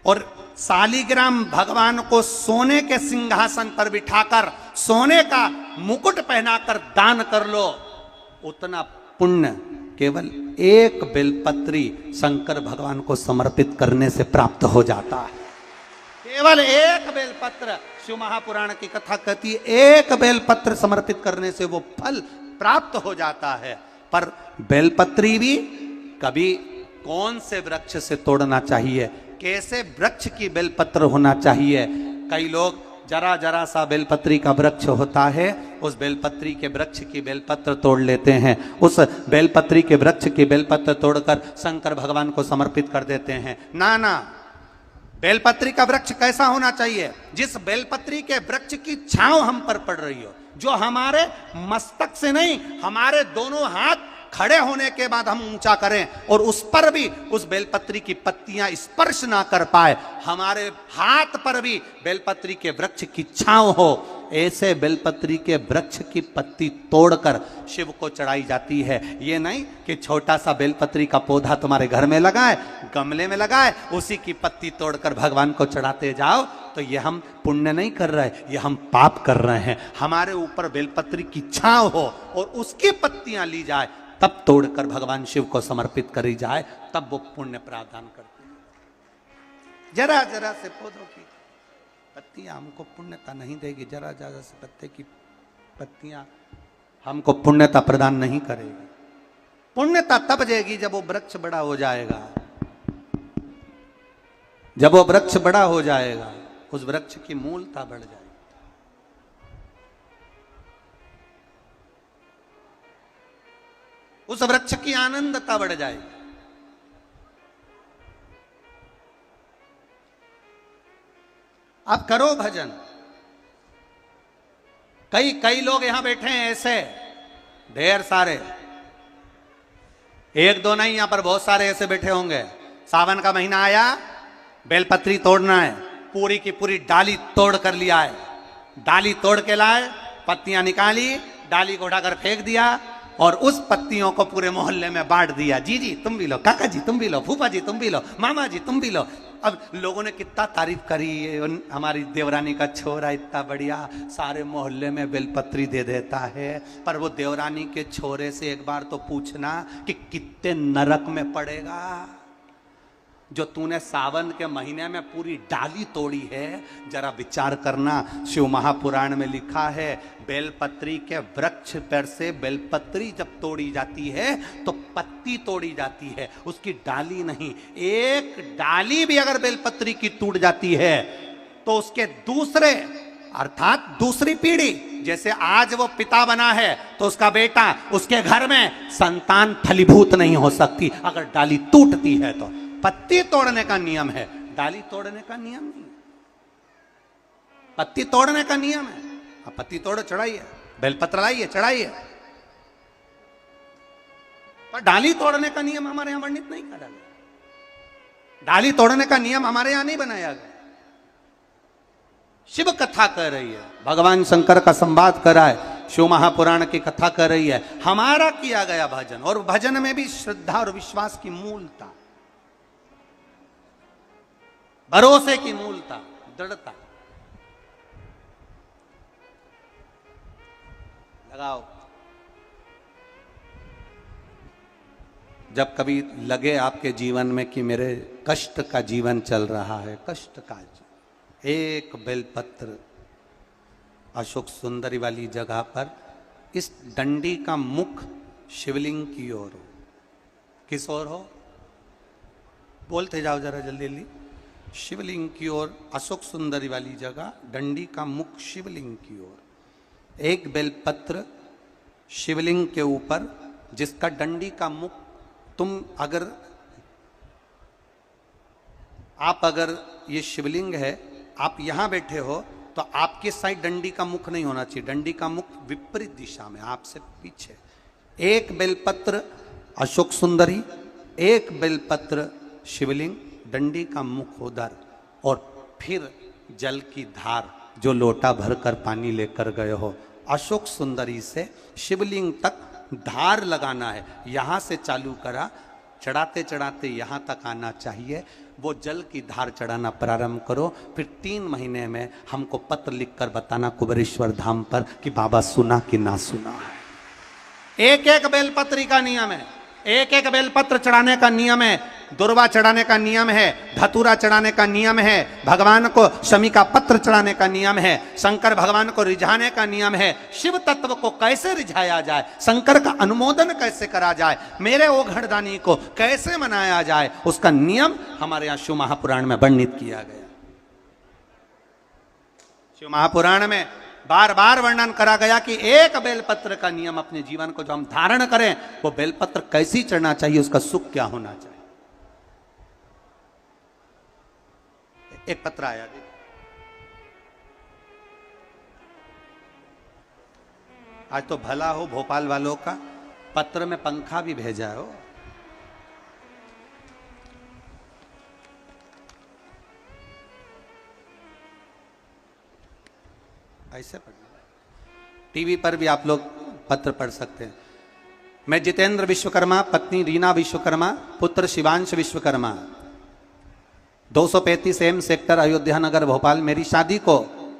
और शालिग्राम भगवान को सोने के सिंहासन पर बिठाकर सोने का मुकुट पहनाकर दान कर लो। उतना पुण्य केवल एक बेलपत्री शंकर भगवान को समर्पित करने से प्राप्त हो जाता है। केवल एक बेलपत्र, शिव महापुराण की कथा कहती है एक बेलपत्र समर्पित करने से वो फल प्राप्त हो जाता है। पर बेलपत्री भी कभी कौन से वृक्ष से तोड़ना चाहिए, कैसे वृक्ष की बेलपत्र होना चाहिए। कई लोग जरा जरा सा बेलपत्री का वृक्ष होता है, उस बेलपत्री के वृक्ष की बेलपत्र तोड़ लेते हैं, उस बेलपत्री के वृक्ष की बेलपत्र तोड़कर शंकर भगवान को समर्पित कर देते हैं। ना ना, बेलपत्री का वृक्ष कैसा होना चाहिए, जिस बेलपत्री के वृक्ष की छांव हम पर पड़ रही हो, जो हमारे मस्तक से नहीं, हमारे दोनों हाथ खड़े होने के बाद हम ऊंचा करें और उस पर भी उस बेलपत्री की पत्तियां स्पर्श ना कर पाए, हमारे हाथ पर भी बेलपत्री के वृक्ष की छांव हो, ऐसे बेलपत्री के वृक्ष की पत्ती तोड़कर शिव को चढ़ाई जाती है। ये नहीं कि छोटा सा बेलपत्री का पौधा तुम्हारे घर में लगाए, गमले में लगाए, उसी की पत्ती तोड़कर भगवान को चढ़ाते जाओ, तो ये हम पुण्य नहीं कर रहे, ये हम पाप कर रहे हैं। हमारे ऊपर बेलपत्री की छांव हो और उसकी पत्तियां ली जाए, तब तोड़कर भगवान शिव को समर्पित करी जाए, तब वो पुण्य प्रावधान करते हैं। जरा जरा से पौधों की पत्तियां हमको पुण्यता नहीं देगी, जरा जरा से पत्ते की पत्तियां हमको पुण्यता प्रदान नहीं करेगी। पुण्यता तब देगी जब वो वृक्ष बड़ा हो जाएगा, जब वो वृक्ष बड़ा हो जाएगा, उस वृक्ष की मूलता बढ़ जाएगी। उस वृक्ष की आनंदता बढ़ जाएगी। अब करो भजन। कई लोग यहां बैठे हैं ऐसे, ढेर सारे, एक दो नहीं, यहां पर बहुत सारे ऐसे बैठे होंगे। सावन का महीना आया, बेलपत्री तोड़ना है, पूरी की पूरी डाली तोड़ कर लिया है, डाली तोड़ के लाए, पत्तियां निकाली, डाली को उठाकर फेंक दिया और उस पत्तियों को पूरे मोहल्ले में बांट दिया। जी जी तुम भी लो, काका जी तुम भी लो, फूफा जी तुम भी लो, मामा जी तुम भी लो। अब लोगों ने कितना तारीफ करी, हमारी देवरानी का छोरा इतना बढ़िया सारे मोहल्ले में बेलपत्री दे देता है। पर वो देवरानी के छोरे से एक बार तो पूछना कि कितने नरक में पड़ेगा, जो तूने सावन के महीने में पूरी डाली तोड़ी है। जरा विचार करना, शिव महापुराण में लिखा है बेलपत्री के वृक्ष पर से बेलपत्री जब तोड़ी जाती है तो पत्ती तोड़ी जाती है, उसकी डाली नहीं। एक डाली भी अगर बेलपत्री की टूट जाती है तो उसके दूसरे अर्थात दूसरी पीढ़ी, जैसे आज वो पिता बना है तो उसका बेटा, उसके घर में संतान फलीभूत नहीं हो सकती अगर डाली टूटती है। तो पत्ती तोड़ने का नियम है, डाली तोड़ने का नियम नहीं। पत्ती तोड़ने का नियम है। अब पत्ती तोड़ो, चढ़ाइए, बेलपत्र लाइए, चढ़ाइए। तो डाली तोड़ने का नियम हमारे यहां वर्णित नहीं करा गया, डाली तोड़ने का नियम हमारे यहां नहीं बनाया गया। शिव कथा कर रही है, भगवान शंकर का संवाद करा है, शिव महापुराण की कथा कर रही है, हमारा किया गया भजन, और भजन में भी श्रद्धा और विश्वास की मूलता, भरोसे की मूलता, दृढ़ता। लगाओ, जब कभी लगे आपके जीवन में कि मेरे कष्ट का जीवन चल रहा है, कष्ट का, एक बेलपत्र अशोक सुंदरी वाली जगह पर इस डंडी का मुख शिवलिंग की ओर हो। किस ओर हो? बोलते जाओ जरा जल्दी जल्दी। शिवलिंग की ओर, अशोक सुंदरी वाली जगह, डंडी का मुख शिवलिंग की ओर, एक बेलपत्र शिवलिंग के ऊपर, जिसका डंडी का मुख, तुम अगर ये शिवलिंग है, आप यहां बैठे हो तो आपके साइड डंडी का मुख नहीं होना चाहिए, डंडी का मुख विपरीत दिशा में, आपसे पीछे। एक बेलपत्र अशोक सुंदरी, एक बेलपत्र शिवलिंग, डंडी का मुख उधर, और फिर जल की धार, जो लोटा भरकर पानी लेकर गए हो, अशोक सुंदरी से शिवलिंग तक धार लगाना है। यहां से चालू करा, चढ़ाते चढ़ाते यहां तक आना चाहिए। वो जल की धार चढ़ाना प्रारंभ करो, फिर 3 महीने में हमको पत्र लिखकर बताना कुबेरेश्वर धाम पर कि बाबा सुना कि ना सुना। एक एक बेलपत्री का नियम है, एक एक बेलपत्र चढ़ाने का नियम है, दुर्वा चढ़ाने का नियम है, धतूरा चढ़ाने का नियम है, भगवान को शमी का पत्र चढ़ाने का नियम है, शंकर भगवान को रिझाने का नियम है, शिव तत्व को कैसे रिझाया जाए, शंकर का अनुमोदन कैसे करा जाए, मेरे ओघड़दानी को कैसे मनाया जाए, उसका नियम हमारे यहां शिव महापुराण में वर्णित किया गया। शिव महापुराण में बार बार वर्णन करा गया कि एक बेलपत्र का नियम, अपने जीवन को जो हम धारण करें, वो बेलपत्र कैसी चढ़ना चाहिए, उसका सुख क्या होना चाहिए। एक पत्र आया, आज तो भला हो भोपाल वालों का, पत्र में पंखा भी भेजा हो। ऐसे पढ़ना, टीवी पर भी आप लोग पत्र पढ़ सकते हैं। मैं जितेंद्र विश्वकर्मा, पत्नी रीना विश्वकर्मा, पुत्र शिवांश विश्वकर्मा, 235 एम सेक्टर, अयोध्या नगर, भोपाल। मेरी शादी को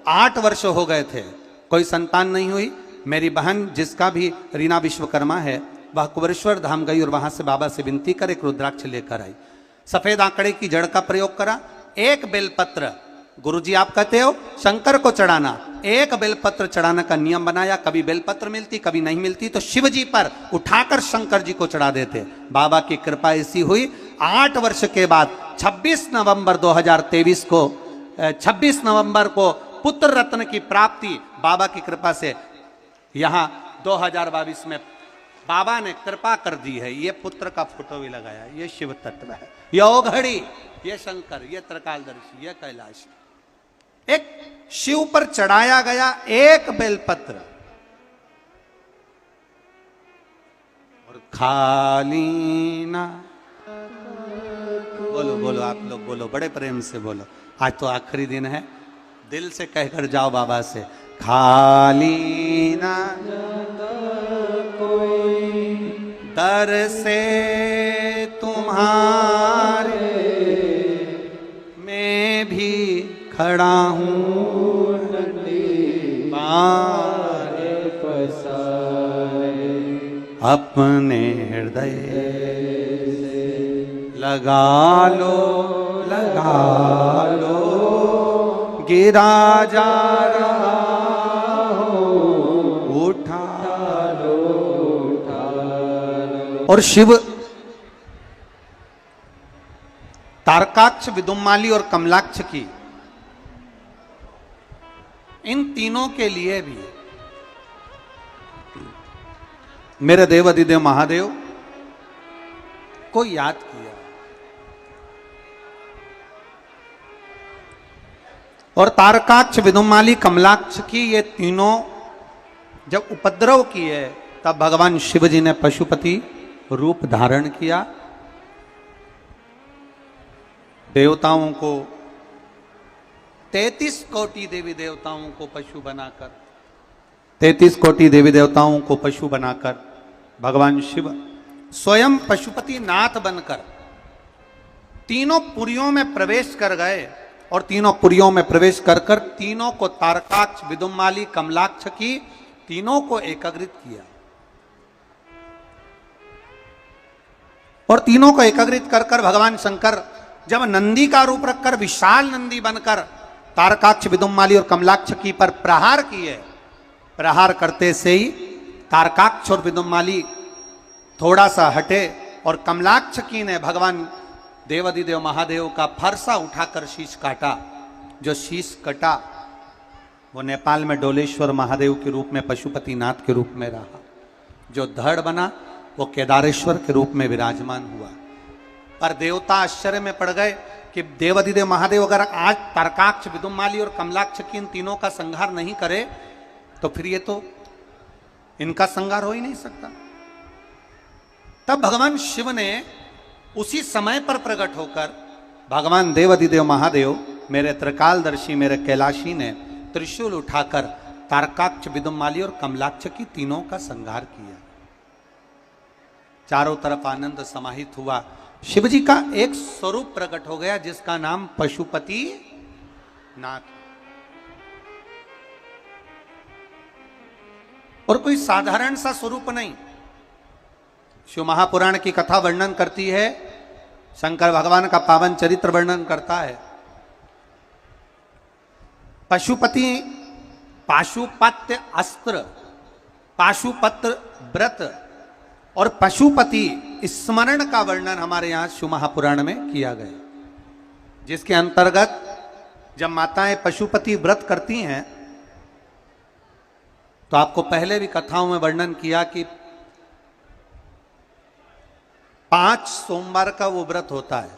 8 वर्ष हो गए थे, कोई संतान नहीं हुई। मेरी बहन, जिसका भी रीना विश्वकर्मा है, वह कुबेरेश्वर धाम गई और वहां से बाबा से विनती कर एक रुद्राक्ष लेकर आई। सफेद आंकड़े की जड़ का प्रयोग करा, एक बेलपत्र, गुरुजी आप कहते हो शंकर को चढ़ाना, एक बेलपत्र चढ़ाने का नियम बनाया। कभी बेलपत्र मिलती, कभी नहीं मिलती, तो शिव जी पर उठाकर शंकर जी को चढ़ा देते। बाबा की कृपा ऐसी हुई, 8 वर्ष के बाद 26 नवंबर 2023 को, 26 नवंबर को पुत्र रत्न की प्राप्ति बाबा की कृपा से। यहां 2022 में बाबा ने कृपा कर दी है। ये पुत्र का फोटो भी लगाया, ये शिव तत्व है, ये ओघड़ी, ये शंकर, ये त्रिकालदर्शी, ये कैलाश। एक शिव पर चढ़ाया गया एक बेलपत्र, और खाली ना, बोलो बोलो आप लोग बोलो, बड़े प्रेम से बोलो। आज तो आखिरी दिन है, दिल से कहकर जाओ बाबा से, खाली ना कोई दर से तुम्हारे, मैं भी खड़ा हूँ पारे पसारे, अपने हृदय लगा लो, लगा लो, गिरा जा रहा हो, उठा लो, उठा लो। और शिव तारकाक्ष, विदुमाली और कमलाक्ष की, इन तीनों के लिए भी मेरे देव अधिदेव महादेव को याद किया। और तारकाक्ष, विदुमाली, कमलाक्ष की ये तीनों जब उपद्रव किए, तब भगवान शिव जी ने पशुपति रूप धारण किया, देवताओं को 33 कोटि देवी देवताओं को पशु बनाकर 33 कोटि देवी देवताओं को पशु बनाकर भगवान शिव स्वयं पशुपति नाथ बनकर तीनों पुरियों में प्रवेश कर गए और तीनों पुरियों में प्रवेश कर कर तीनों को तारकाक्ष, विदुम्माली, कमलाक्ष की तीनों को एकाग्रित किया और तीनों को एकाग्रित कर कर भगवान शंकर जब नंदी का रूप रखकर विशाल नंदी बनकर तारकाक्ष, विदुम्माली और कमलाक्ष की पर प्रहार किए, प्रहार करते से ही तारकाक्ष और विदुम्माली थोड़ा सा हटे और कमलाक्ष की ने भगवान देवाधिदेव महादेव का फरसा उठाकर शीश काटा। जो शीश कटा वो नेपाल में डोलेश्वर महादेव के रूप में पशुपति नाथ के रूप में रहा। जो धड़ बना वो केदारेश्वर के रूप में विराजमान हुआ। पर देवता आश्चर्य में पड़ गए कि देवाधिदेव महादेव अगर आज तारकाक्ष, विदुम्माली और कमलाक्ष की इन तीनों का संहार नहीं करे तो फिर ये तो इनका संहार हो ही नहीं सकता। तब भगवान शिव ने उसी समय पर प्रकट होकर भगवान देवाधिदेव महादेव मेरे त्रिकालदर्शी, मेरे कैलाशी ने त्रिशूल उठाकर तारकाक्ष, विदुम्माली और कमलाक्ष की तीनों का संहार किया। चारों तरफ आनंद समाहित हुआ। शिव जी का एक स्वरूप प्रकट हो गया जिसका नाम पशुपति नाथ, और कोई साधारण सा स्वरूप नहीं। शिव महापुराण की कथा वर्णन करती है, शंकर भगवान का पावन चरित्र वर्णन करता है। पशुपति पाशुपत्य अस्त्र, पाशुपत्र व्रत और पशुपति स्मरण का वर्णन हमारे यहां शिव महापुराण में किया गया, जिसके अंतर्गत जब माताएं पशुपति व्रत करती हैं तो आपको पहले भी कथाओं में वर्णन किया कि 5 सोमवार का वो व्रत होता है।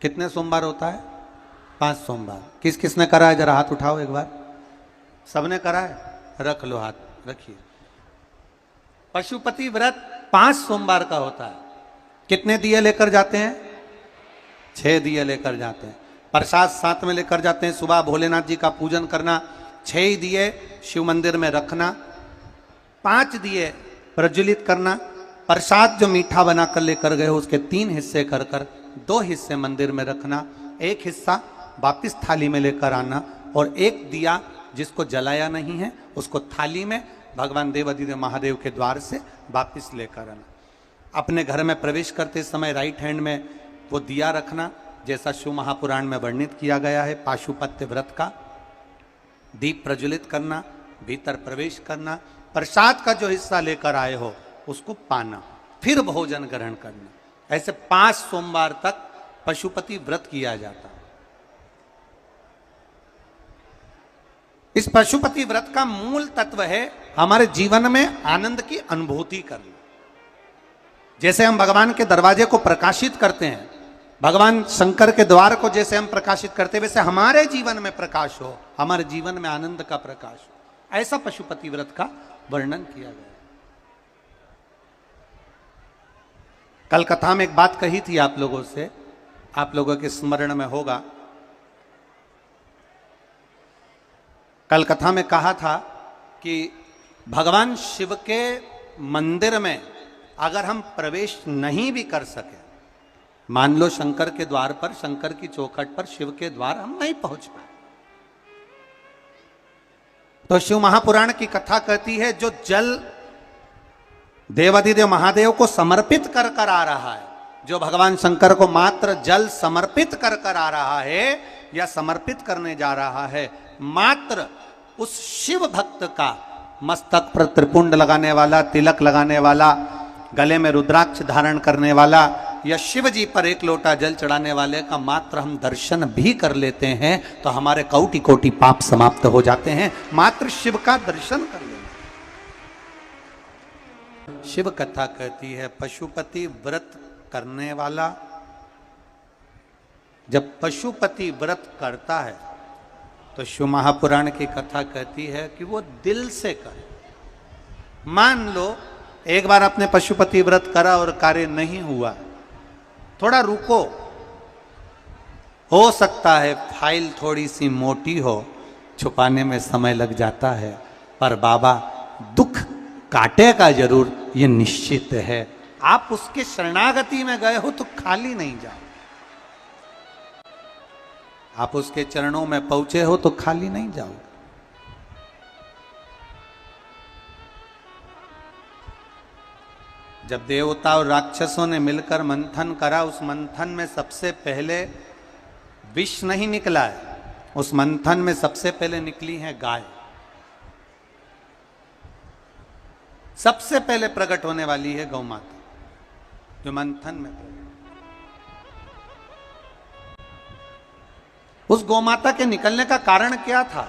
कितने सोमवार होता है? 5 सोमवार। किस किसने करा है? जरा हाथ उठाओ एक बार। सबने करा है? रख लो हाथ, रखिए। पशुपति व्रत 5 सोमवार का होता है। कितने दिए लेकर जाते हैं? 6 दिए लेकर जाते हैं। प्रसाद साथ में लेकर जाते हैं। सुबह भोलेनाथ जी का पूजन करना, 6 दिए शिव मंदिर में रखना, 5 दिए प्रज्वलित करना, प्रसाद जो मीठा बनाकर लेकर गए उसके 3 हिस्से कर कर 2 हिस्से मंदिर में रखना, 1 हिस्सा वापिस थाली में लेकर आना और 1 दिया जिसको जलाया नहीं है उसको थाली में भगवान देवाधिदेव महादेव के द्वार से वापिस लेकर आना। अपने घर में प्रवेश करते समय राइट हैंड में वो दिया रखना, जैसा शिव महापुराण में वर्णित किया गया है। पाशुपत्य व्रत का दीप प्रज्वलित करना, भीतर प्रवेश करना, प्रसाद का जो हिस्सा लेकर आए हो उसको पाना, फिर भोजन ग्रहण करना। ऐसे 5 सोमवार तक पशुपति व्रत किया जाता। इस पशुपति व्रत का मूल तत्व है हमारे जीवन में आनंद की अनुभूति करना। जैसे हम भगवान के दरवाजे को प्रकाशित करते हैं, भगवान शंकर के द्वार को जैसे हम प्रकाशित करते हैं, वैसे हमारे जीवन में प्रकाश हो, हमारे जीवन में आनंद का प्रकाश हो। ऐसा पशुपति व्रत का वर्णन किया गया। कल कथा में एक बात कही थी आप लोगों से, आप लोगों के स्मरण में होगा। कल कथा में कहा था कि भगवान शिव के मंदिर में अगर हम प्रवेश नहीं भी कर सके, मान लो शंकर के द्वार पर, शंकर की चौखट पर शिव के द्वार हम नहीं पहुंच पाए, तो शिव महापुराण की कथा कहती है जो जल देवाधिदेव महादेव को समर्पित कर कर आ रहा है, जो भगवान शंकर को मात्र जल समर्पित कर कर आ रहा है या समर्पित करने जा रहा है, मात्र उस शिव भक्त का मस्तक पर त्रिपुंड लगाने वाला, तिलक लगाने वाला, गले में रुद्राक्ष धारण करने वाला या शिव जी पर 1 लोटा जल चढ़ाने वाले का मात्र हम दर्शन भी कर लेते हैं तो हमारे कोटि कोटि पाप समाप्त हो जाते हैं। मात्र शिव का दर्शन कर लेना। शिव कथा कहती है पशुपति व्रत करने वाला जब पशुपति व्रत करता है तो शिव महापुराण की कथा कहती है कि वो दिल से करे। मान लो एक बार आपने पशुपति व्रत करा और कार्य नहीं हुआ, थोड़ा रुको। हो सकता है फाइल थोड़ी सी मोटी हो, छुपाने में समय लग जाता है, पर बाबा दुख काटेगा जरूर, ये निश्चित है। आप उसके शरणागति में गए हो तो खाली नहीं जाओ। आप उसके चरणों में पहुंचे हो तो खाली नहीं जाओ। जब देवता और राक्षसों ने मिलकर मंथन करा, उस मंथन में सबसे पहले विष नहीं निकला है, उस मंथन में सबसे पहले निकली है गाय। सबसे पहले प्रकट होने वाली है गौ माता, जो मंथन में प्रकट। उस गौ माता के निकलने का कारण क्या था?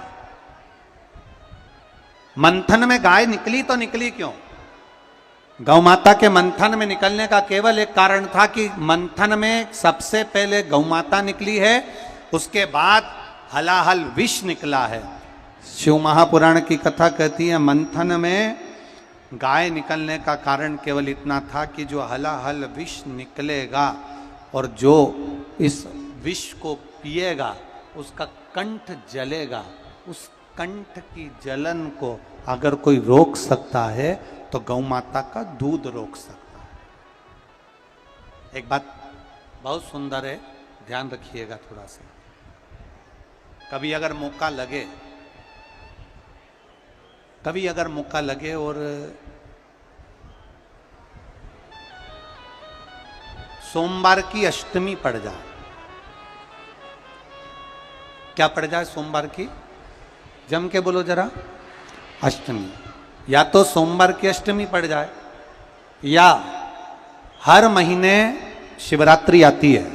मंथन में गाय निकली तो निकली क्यों? गौ माता के मंथन में निकलने का केवल एक कारण था कि मंथन में सबसे पहले गौ माता निकली है, उसके बाद हलाहल विष निकला है। शिव महापुराण की कथा कहती है मंथन में गाय निकलने का कारण केवल इतना था कि जो हलाहल विष निकलेगा और जो इस विष को पिएगा उसका कंठ जलेगा। उस कंठ की जलन को अगर कोई रोक सकता है तो गौ माता का दूध रोक सकता है। एक बात बहुत सुंदर है, ध्यान रखिएगा थोड़ा सा। कभी अगर मौका लगे और सोमवार की अष्टमी पड़ जाए, क्या पड़ जाए सोमवार की? जम के बोलो जरा। अष्टमी, या तो सोमवार की अष्टमी पड़ जाए, या हर महीने शिवरात्रि आती है,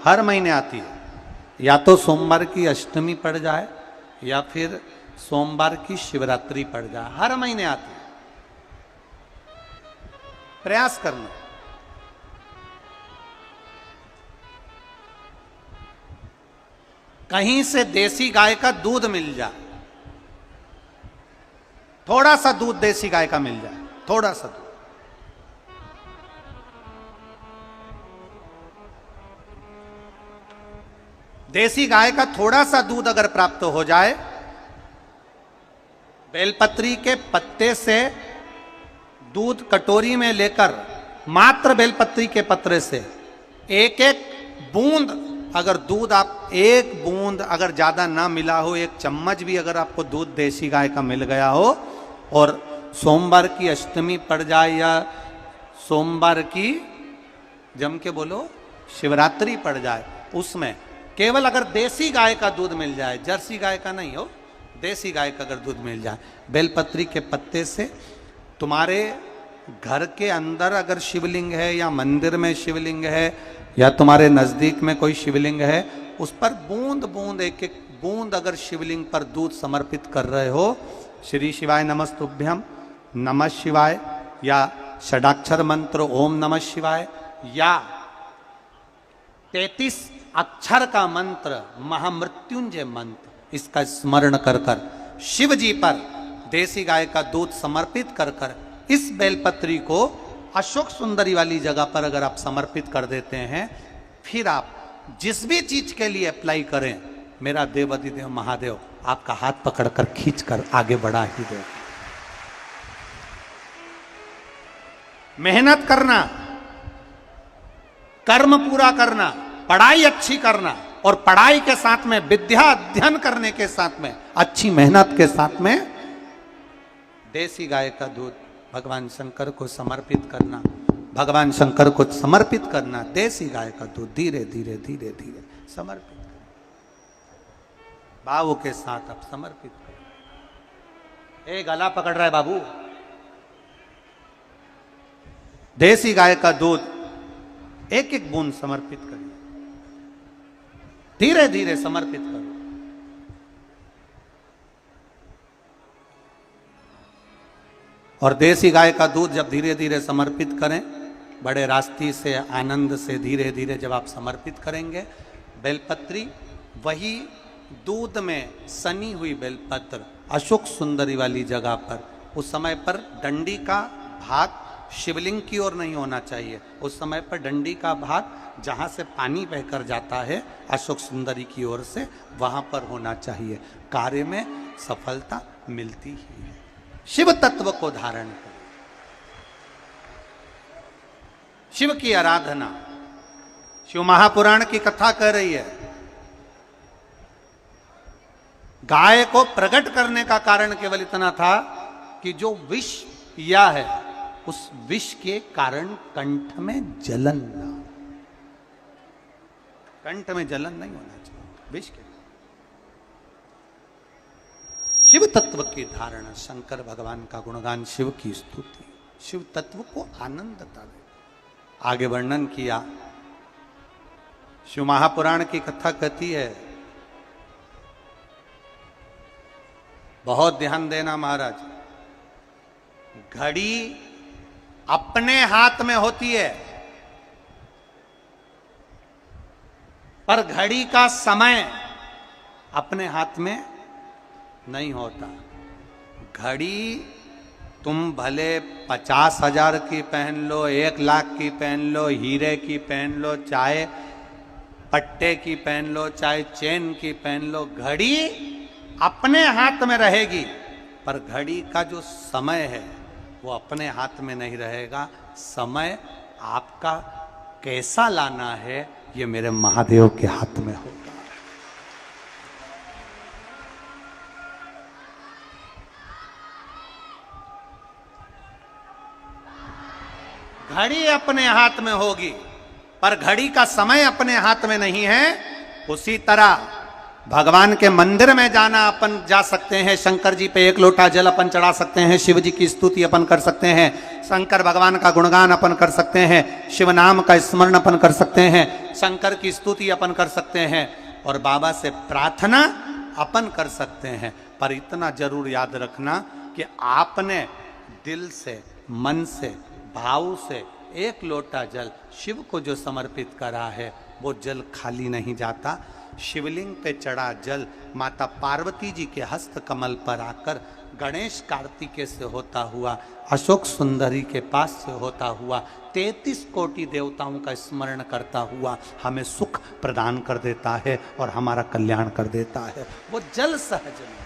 हर महीने आती है, या तो सोमवार की अष्टमी पड़ जाए या फिर सोमवार की शिवरात्रि पड़ जाए, हर महीने आती है। प्रयास करना। कहीं से देसी गाय का दूध मिल जाए, थोड़ा सा दूध देसी गाय का मिल जाए, थोड़ा सा दूध। देसी गाय का थोड़ा सा दूध अगर प्राप्त हो जाए, बेलपत्री के पत्ते से दूध कटोरी में लेकर, मात्र बेलपत्री के पत्रे से एक एक बूंद अगर दूध, आप एक बूंद अगर ज्यादा ना मिला हो, एक चम्मच भी अगर आपको दूध देसी गाय का मिल गया हो और सोमवार की अष्टमी पड़ जाए या सोमवार की, जम के बोलो, शिवरात्रि पड़ जाए, उसमें केवल अगर देसी गाय का दूध मिल जाए, जर्सी गाय का नहीं हो, देसी गाय का अगर दूध मिल जाए, बेलपत्री के पत्ते से, तुम्हारे घर के अंदर अगर शिवलिंग है या मंदिर में शिवलिंग है या तुम्हारे नजदीक में कोई शिवलिंग है, उस पर बूंद बूंद, एक एक बूंद अगर शिवलिंग पर दूध समर्पित कर रहे हो, श्री शिवाय नमस्तुभ्यम, नमः शिवाय, या षडाक्षर मंत्र ओम नमः शिवाय, या 33 अक्षर का मंत्र महामृत्युंजय मंत्र, इसका स्मरण कर कर शिव जी पर देसी गाय का दूध समर्पित कर कर इस बेलपत्री को अशोक सुंदरी वाली जगह पर अगर आप समर्पित कर देते हैं, फिर आप जिस भी चीज के लिए अप्लाई करें, मेरा देवाधिदेव महादेव आपका हाथ पकड़कर खींचकर आगे बढ़ा ही दे। मेहनत करना, कर्म पूरा करना, पढ़ाई अच्छी करना, और पढ़ाई के साथ में विद्या अध्ययन करने के साथ में अच्छी मेहनत के साथ में देसी गाय का दूध भगवान शंकर को समर्पित करना, भगवान शंकर को समर्पित करना, देसी गाय का दूध धीरे धीरे धीरे धीरे समर्पित करना, भावों के साथ आप समर्पित करें। ए गला पकड़ रहा है बाबू, देसी गाय का दूध एक एक बूंद समर्पित करिए, धीरे धीरे समर्पित करो। और देसी गाय का दूध जब धीरे धीरे समर्पित करें, बड़े रास्ती से, आनंद से धीरे धीरे जब आप समर्पित करेंगे, बेलपत्री वही दूध में सनी हुई बेलपत्र अशोक सुंदरी वाली जगह पर, उस समय पर डंडी का भाग शिवलिंग की ओर नहीं होना चाहिए। उस समय पर डंडी का भाग जहां से पानी बहकर जाता है अशोक सुंदरी की ओर से, वहां पर होना चाहिए। कार्य में सफलता मिलती ही है। शिव तत्व को धारण करें, शिव की आराधना। शिव महापुराण की कथा कह रही है, गाय को प्रकट करने का कारण केवल इतना था कि जो विष पिया है उस विष के कारण कंठ में जलन ना, कंठ में जलन नहीं होना चाहिए विष के। शिव तत्व की धारणा, शंकर भगवान का गुणगान, शिव की स्तुति, शिव तत्व को आनंदता दे। आगे वर्णन किया, शिव महापुराण की कथा कहती है, बहुत ध्यान देना महाराज, घड़ी अपने हाथ में होती है पर घड़ी का समय अपने हाथ में नहीं होता। घड़ी तुम भले 50,000 की पहन लो, 1,00,000 की पहन लो, हीरे की पहन लो, चाहे पट्टे की पहन लो, चाहे चेन की पहन लो, घड़ी अपने हाथ में रहेगी पर घड़ी का जो समय है वो अपने हाथ में नहीं रहेगा। समय आपका कैसा लाना है ये मेरे महादेव के हाथ में होगा। घड़ी अपने हाथ में होगी पर घड़ी का समय अपने हाथ में नहीं है। उसी तरह भगवान के मंदिर में जाना अपन जा सकते हैं, शंकर जी पे 1 लोटा जल अपन चढ़ा सकते हैं, शिव जी की स्तुति अपन कर सकते हैं, शंकर भगवान का गुणगान अपन कर सकते हैं, शिव नाम का स्मरण अपन कर सकते हैं, शंकर की स्तुति अपन कर सकते हैं और बाबा से प्रार्थना अपन कर सकते हैं। पर इतना जरूर याद रखना कि आपने दिल से, मन से, भाव से 1 लोटा जल शिव को जो समर्पित करा है वो जल खाली नहीं जाता। शिवलिंग पे चढ़ा जल माता पार्वती जी के हस्त कमल पर आकर गणेश कार्तिकेय से होता हुआ, अशोक सुंदरी के पास से होता हुआ, 33 कोटि देवताओं का स्मरण करता हुआ हमें सुख प्रदान कर देता है और हमारा कल्याण कर देता है। वो जल सहज में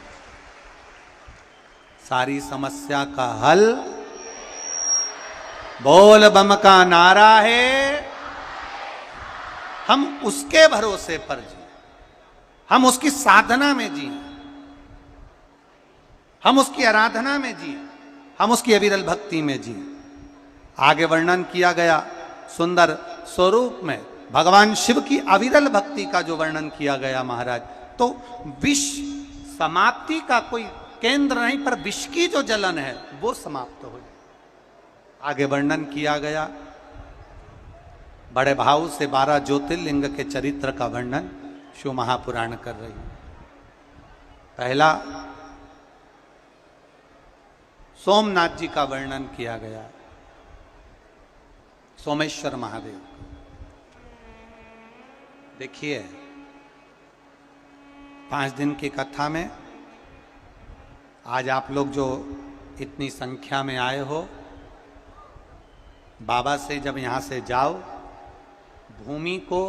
सारी समस्या का हल बोल बम का नारा है। हम उसके भरोसे पर जिए, हम उसकी साधना में जिए, हम उसकी आराधना में जिए, हम उसकी अविरल भक्ति में जिए। आगे वर्णन किया गया सुंदर स्वरूप में भगवान शिव की अविरल भक्ति का जो वर्णन किया गया महाराज, तो विष समाप्ति का कोई केंद्र नहीं पर विष की जो जलन है वो समाप्त हो जाए। आगे वर्णन किया गया बड़े भाव से 12 ज्योतिर्लिंग के चरित्र का वर्णन शिव महापुराण कर रही है। पहला सोमनाथ जी का वर्णन किया गया, सोमेश्वर महादेव। देखिए 5 दिन की कथा में आज आप लोग जो इतनी संख्या में आए हो, बाबा से जब यहाँ से जाओ, भूमि को,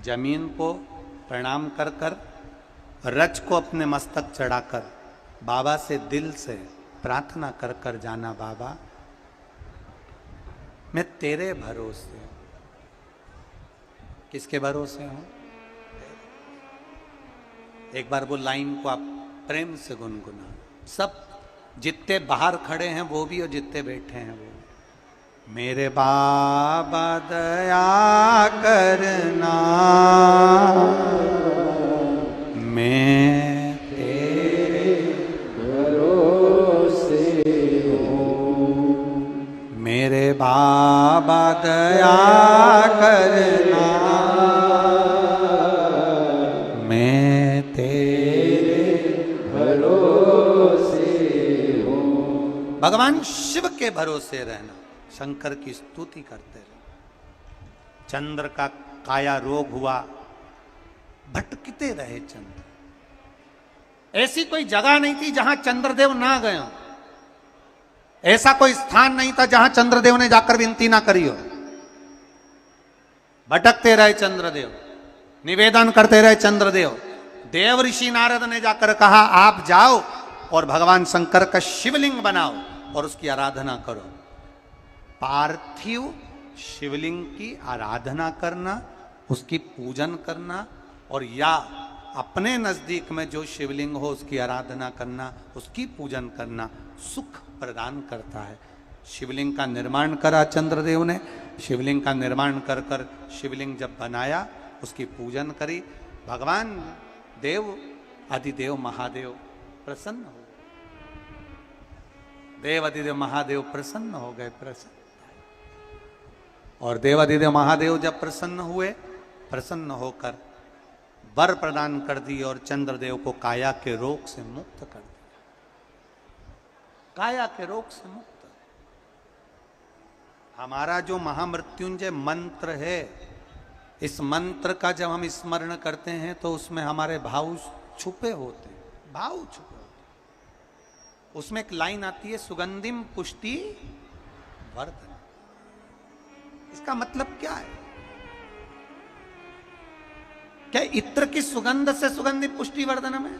जमीन को प्रणाम कर कर, रज को अपने मस्तक चढ़ाकर बाबा से दिल से प्रार्थना कर कर जाना, बाबा मैं तेरे भरोसे हूं। किसके भरोसे हूं? एक बार वो लाइन को आप प्रेम से गुनगुना, सब जितने बाहर खड़े हैं वो भी और जितने बैठे हैं वो। मेरे बाबा दया करना, मैं तेरे भरोसे हूँ। मेरे बाबा दया करना, मैं तेरे भरोसे हूँ। भगवान शिव के भरोसे रहना, शंकर की स्तुति करते रहे। चंद्र का काया रोग हुआ, भटकते रहे चंद्र। ऐसी कोई जगह नहीं थी जहां चंद्रदेव ना गए। ऐसा कोई स्थान नहीं था जहां चंद्रदेव ने जाकर विनती ना करी हो। भटकते रहे चंद्रदेव, निवेदन करते रहे चंद्रदेव। देव ऋषि नारद ने जाकर कहा आप जाओ और भगवान शंकर का शिवलिंग बनाओ और उसकी आराधना करो। पार्थिव शिवलिंग की आराधना करना, उसकी पूजन करना, और या अपने नजदीक में जो शिवलिंग हो उसकी आराधना करना, उसकी पूजन करना सुख प्रदान करता है। शिवलिंग का निर्माण करा चंद्रदेव ने। शिवलिंग का निर्माण कर कर शिवलिंग जब बनाया, उसकी पूजन करी, भगवान देव अधिदेव महादेव प्रसन्न हो गए। देव अधिदेव महादेव प्रसन्न हो गए, प्रसन्न। और देव अधिदेव महादेव जब प्रसन्न हुए, प्रसन्न होकर वर प्रदान कर दी और चंद्रदेव को काया के रोग से मुक्त कर दिया। काया के रोग से मुक्त। हमारा जो महामृत्युंजय मंत्र है, इस मंत्र का जब हम स्मरण करते हैं तो उसमें हमारे भाव छुपे होते हैं, भाव छुपे होते हैं। उसमें एक लाइन आती है सुगंधिम पुष्टि वर्धन। इसका मतलब क्या है? क्या इत्र की सुगंध से सुगंधि पुष्टि वर्धन में?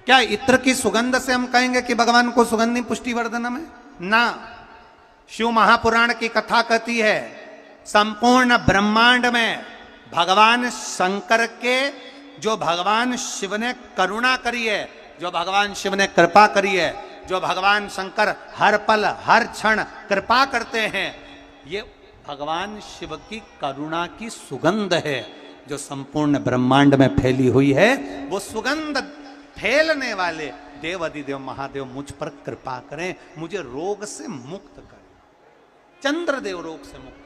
क्या इत्र की सुगंध से हम कहेंगे कि भगवान को सुगंधि पुष्टि वर्धन में? ना। शिव महापुराण की कथा कहती है संपूर्ण ब्रह्मांड में भगवान शंकर के, जो भगवान शिव ने करुणा करी है, जो भगवान शिव ने कृपा करी है, जो भगवान शंकर हर पल हर क्षण कृपा करते हैं, ये भगवान शिव की करुणा की सुगंध है जो संपूर्ण ब्रह्मांड में फैली हुई है। वो सुगंध फैलने वाले देव अधिदेव महादेव मुझ पर कृपा करें, मुझे रोग से मुक्त करें। चंद्रदेव रोग से मुक्त।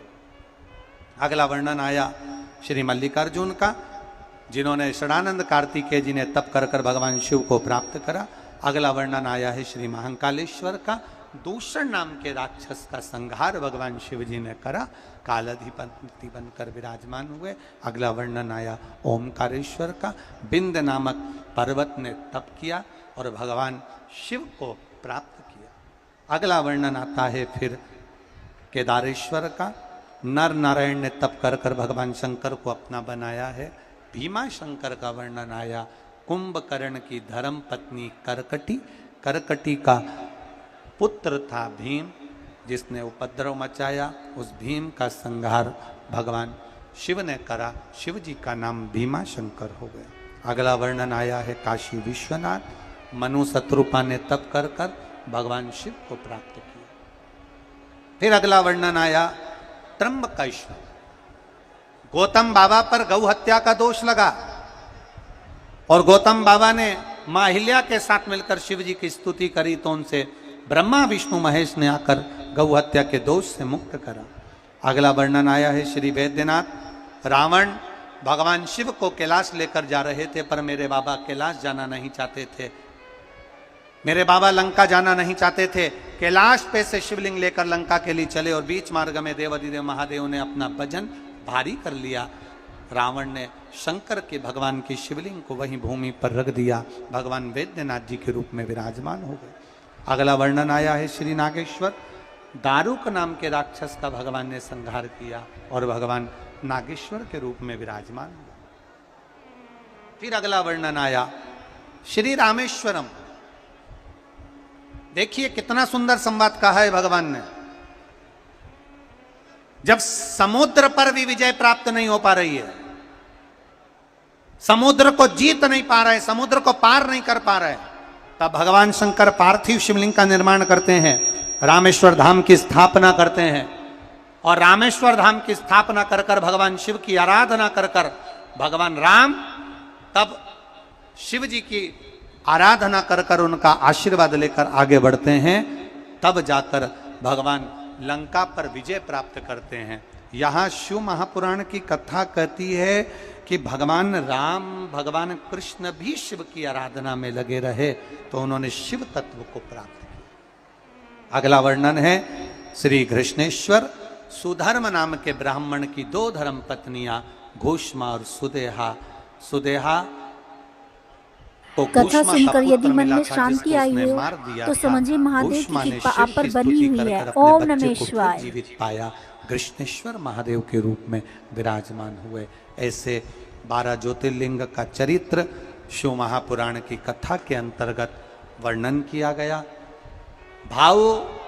अगला वर्णन आया श्री मल्लिकार्जुन का, जिन्होंने षडानंद कार्तिकेय जी ने तप कर कर भगवान शिव को प्राप्त करा। अगला वर्णन आया है श्री महाकालेश्वर का, दूषण नाम के राक्षस का संहार भगवान शिव जी ने करा, कालाधिपति बनकर विराजमान हुए। अगला वर्णन आया ओमकारेश्वर का, बिंद नामक पर्वत ने तप किया और भगवान शिव को प्राप्त किया। अगला वर्णन आता है फिर केदारेश्वर का, नर नारायण ने तप कर कर भगवान शंकर को अपना बनाया है। भीमा शंकर का वर्णन आया, कुंभकर्ण की धर्म पत्नी करकटी, करकटी का पुत्र था भीम, जिसने उपद्रव मचाया। उस भीम का संहार भगवान शिव ने करा, शिव जी का नाम भीमा शंकर हो गया। अगला वर्णन आया है काशी विश्वनाथ, मनु शत्रुपा ने तप कर कर भगवान शिव को प्राप्त किया। फिर अगला वर्णन आया त्र्यंबकेश्वर, गौतम बाबा पर गौ हत्या का दोष लगा और गौतम बाबा ने मां अहिल्या के साथ मिलकर शिव जी की स्तुति करी, तो उनसे ब्रह्मा विष्णु महेश ने आकर गौ हत्या के दोष से मुक्त करा। अगला वर्णन आया है श्री वैद्यनाथ, रावण भगवान शिव को कैलाश लेकर जा रहे थे, पर मेरे बाबा कैलाश जाना नहीं चाहते थे, मेरे बाबा लंका जाना नहीं चाहते थे। कैलाश पे से शिवलिंग लेकर लंका के लिए चले और बीच मार्ग में देवाधिदेव महादेव ने अपना वजन भारी कर लिया। रावण ने शंकर के भगवान की शिवलिंग को वहीं भूमि पर रख दिया, भगवान वैद्यनाथ जी के रूप में विराजमान हो गए। अगला वर्णन आया है श्री नागेश्वर, दारुक नाम के राक्षस का भगवान ने संहार किया और भगवान नागेश्वर के रूप में विराजमान हुए। फिर अगला वर्णन आया श्री रामेश्वरम। देखिए कितना सुंदर संवाद कहा है भगवान ने। जब समुद्र पर भी विजय प्राप्त नहीं हो पा रही है, समुद्र को जीत नहीं पा रहे, समुद्र को पार नहीं कर पा रहे, तब भगवान शंकर पार्थिव शिवलिंग का निर्माण करते हैं, रामेश्वर धाम की स्थापना करते हैं और रामेश्वर धाम की स्थापना कर कर भगवान शिव की आराधना कर कर भगवान राम तब शिव जी की आराधना कर कर उनका आशीर्वाद लेकर आगे बढ़ते हैं, तब जाकर भगवान लंका पर विजय प्राप्त करते हैं। यहाँ शिव महापुराण की कथा कहती है कि भगवान राम भगवान कृष्ण भी शिव की आराधना में लगे रहे तो उन्होंने शिव तत्व को प्राप्त किया। अगला वर्णन है श्री कृष्णेश्वर, सुधर्म नाम के ब्राह्मण की 2 धर्म पत्नियां घोषमा और सुदेहा। सुदेहा को कथा भूष्मा का सुनकर पुत्र यदि मन मिला में था, शांति जिसको आई उसने हो मार दिया तो था। समझिए महादेव भूष्मा की ने कृपा शिव आप पर की बनी स्तुति हुई कर है। कर अपने ओम बच्चे नमः को फिर शिवाय। जीवित पाया, कृष्णेश्वर महादेव के रूप में विराजमान हुए। ऐसे 12 ज्योतिर्लिंग का चरित्र शिव महापुराण की कथा के अंतर्गत वर्णन किया गया। भाव